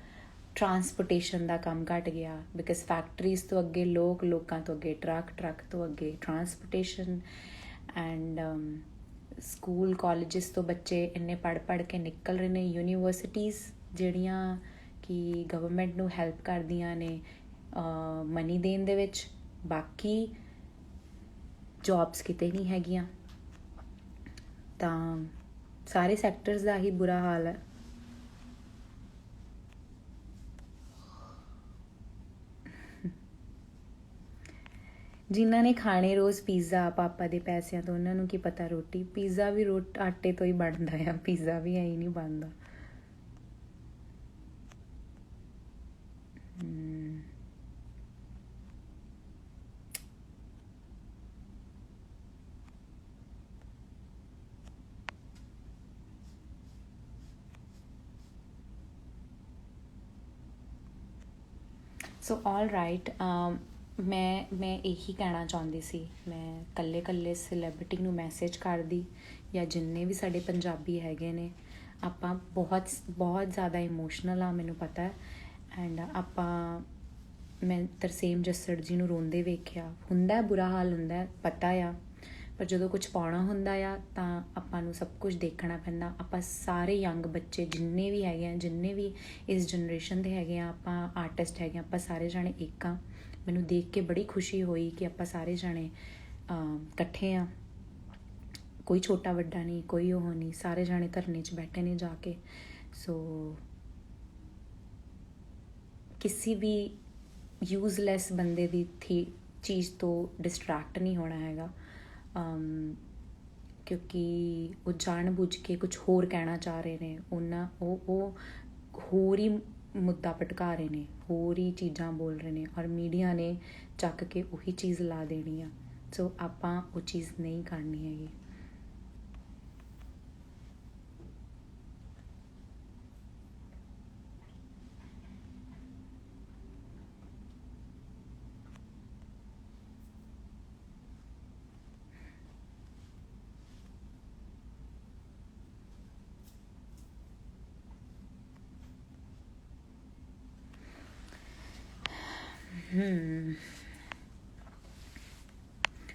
ਟਰਾਂਸਪੋਰਟੇਸ਼ਨ ਦਾ ਕੰਮ ਘੱਟ ਗਿਆ ਬਿਕਾਜ਼ ਫੈਕਟਰੀਜ਼ ਤੋਂ ਅੱਗੇ ਲੋਕਾਂ ਤੋਂ ਅੱਗੇ ਟਰੱਕ ਤੋਂ ਅੱਗੇ ਟਰਾਂਸਪੋਰਟੇਸ਼ਨ। ਐਂਡ ਸਕੂਲ ਕਾਲਜਿਸ ਤੋਂ ਬੱਚੇ ਇੰਨੇ ਪੜ੍ਹ ਕੇ ਨਿਕਲ ਰਹੇ ਨੇ। ਯੂਨੀਵਰਸਿਟੀਜ਼ ਜਿਹੜੀਆਂ ਕਿ ਗਵਰਨਮੈਂਟ ਨੂੰ ਹੈਲਪ ਕਰਦੀਆਂ ਨੇ ਮਨੀ ਦੇਣ ਦੇ ਵਿੱਚ, ਬਾਕੀ ਜੌਬਸ ਕਿਤੇ ਨਹੀਂ ਹੈਗੀਆਂ। ਤਾਂ ਸਾਰੇ ਸੈਕਟਰਸ ਦਾ ਹੀ ਬੁਰਾ ਹਾਲ ਹੈ। ਜਿਨ੍ਹਾਂ ਨੇ ਖਾਣੇ ਰੋਜ਼ ਪੀਜ਼ਾ ਪਾਪਾ ਦੇ ਪੈਸਿਆਂ ਤੋਂ, ਉਹਨਾਂ ਨੂੰ ਕੀ ਪਤਾ ਰੋਟੀ ਪੀਜ਼ਾ ਵੀ ਆਟੇ ਤੋਂ ਹੀ ਬਣਦਾ ਆ, ਪੀਜ਼ਾ ਵੀ ਐਂ ਨਹੀਂ ਬਣਦਾ। ਸੋ ਆਲ ਰਾਈਟ, ਮੈਂ ਇਹੀ ਕਹਿਣਾ ਚਾਹੁੰਦੀ ਸੀ। ਮੈਂ ਇਕੱਲੇ ਸੈਲੇਬ੍ਰਿਟੀ ਨੂੰ ਮੈਸੇਜ ਕਰਦੀ ਜਾਂ ਜਿੰਨੇ ਵੀ ਸਾਡੇ ਪੰਜਾਬੀ ਹੈਗੇ ਨੇ, ਆਪਾਂ ਬਹੁਤ ਜ਼ਿਆਦਾ ਇਮੋਸ਼ਨਲ ਆ, ਮੈਨੂੰ ਪਤਾ ਹੈ। ਐਂਡ ਮੈਂ ਤਰਸੇਮ ਜੱਸੜ ਜੀ ਨੂੰ ਰੋਂਦੇ ਵੇਖਿਆ, ਹੁੰਦਾ ਬੁਰਾ ਹਾਲ ਹੁੰਦਾ, ਪਤਾ ਆ, ਪਰ ਜਦੋਂ ਕੁਝ ਪਾਉਣਾ ਹੁੰਦਾ ਆ ਤਾਂ ਆਪਾਂ ਨੂੰ ਸਭ ਕੁਝ ਦੇਖਣਾ ਪੈਂਦਾ। ਆਪਾਂ ਸਾਰੇ ਯੰਗ ਬੱਚੇ ਜਿੰਨੇ ਵੀ ਹੈਗੇ ਆ, ਜਿੰਨੇ ਵੀ ਇਸ ਜਨਰੇਸ਼ਨ ਦੇ ਹੈਗੇ ਆ, ਆਪਾਂ ਆਰਟਿਸਟ ਹੈਗੇ ਆ, ਆਪਾਂ ਸਾਰੇ ਜਾਣੇ ਇੱਕ ਆ। ਮੈਨੂੰ ਦੇਖ ਕੇ ਬੜੀ ਖੁਸ਼ੀ ਹੋਈ ਕਿ ਆਪਾਂ ਸਾਰੇ ਜਾਣੇ ਇਕੱਠੇ ਆ, ਕੋਈ ਛੋਟਾ ਵੱਡਾ ਨਹੀਂ, ਕੋਈ ਉਹ ਨਹੀਂ, ਸਾਰੇ ਜਾਣੇ ਧਰਨੇ 'ਚ ਬੈਠੇ ਨੇ ਜਾ ਕੇ। ਸੋ ਕਿਸੇ ਵੀ ਯੂਜ਼ਲੈਸ ਬੰਦੇ ਦੀ ਚੀਜ਼ ਤੋਂ ਡਿਸਟਰੈਕਟ ਨਹੀਂ ਹੋਣਾ ਹੈਗਾ, ਕਿਉਂਕਿ ਉਹ ਜਾਣ ਬੁੱਝ ਕੇ ਕੁਝ ਹੋਰ ਕਹਿਣਾ ਚਾਹ ਰਹੇ ਨੇ। ਉਹ ਹੋਰ ਹੀ ਮੁੱਦਾ ਭਟਕਾ ਰਹੇ ਨੇ, ਹੋਰ ਹੀ ਚੀਜ਼ਾਂ ਬੋਲ ਰਹੇ ਨੇ, ਔਰ ਮੀਡੀਆ ਨੇ ਚੱਕ ਕੇ ਉਹੀ ਚੀਜ਼ ਲਾ ਦੇਣੀ ਆ। ਸੋ ਆਪਾਂ ਉਹ ਚੀਜ਼ ਨਹੀਂ ਕਰਨੀ ਹੈਗੀ।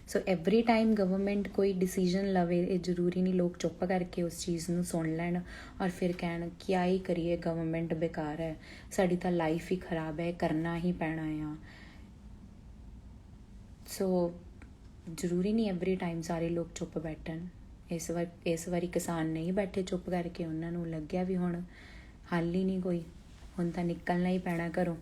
ਸੋ ਐਵਰੀ ਟਾਈਮ ਗਵਰਨਮੈਂਟ ਕੋਈ ਡਿਸੀਜ਼ਨ ਲਵੇ, ਇਹ ਜ਼ਰੂਰੀ ਨਹੀਂ ਲੋਕ ਚੁੱਪ ਕਰਕੇ ਉਸ ਚੀਜ਼ ਨੂੰ ਸੁਣ ਲੈਣ ਔਰ ਫਿਰ ਕਹਿਣ ਕਿਆ ਹੀ ਕਰੀਏ, ਗਵਰਨਮੈਂਟ ਬੇਕਾਰ ਹੈ, ਸਾਡੀ ਤਾਂ ਲਾਈਫ ਹੀ ਖਰਾਬ ਹੈ, ਕਰਨਾ ਹੀ ਪੈਣਾ ਆ। ਸੋ ਜ਼ਰੂਰੀ ਨਹੀਂ ਐਵਰੀ ਟਾਈਮ ਸਾਰੇ ਲੋਕ ਚੁੱਪ ਬੈਠਣ। ਇਸ ਵਾਰੀ ਕਿਸਾਨ ਨਹੀਂ ਬੈਠੇ ਚੁੱਪ ਕਰਕੇ, ਉਹਨਾਂ ਨੂੰ ਲੱਗਿਆ ਵੀ ਹੁਣ ਹੱਲ ਹੀ ਨਹੀਂ ਕੋਈ, ਹੁਣ ਤਾਂ ਨਿਕਲਣਾ ਹੀ ਪੈਣਾ ਘਰੋਂ।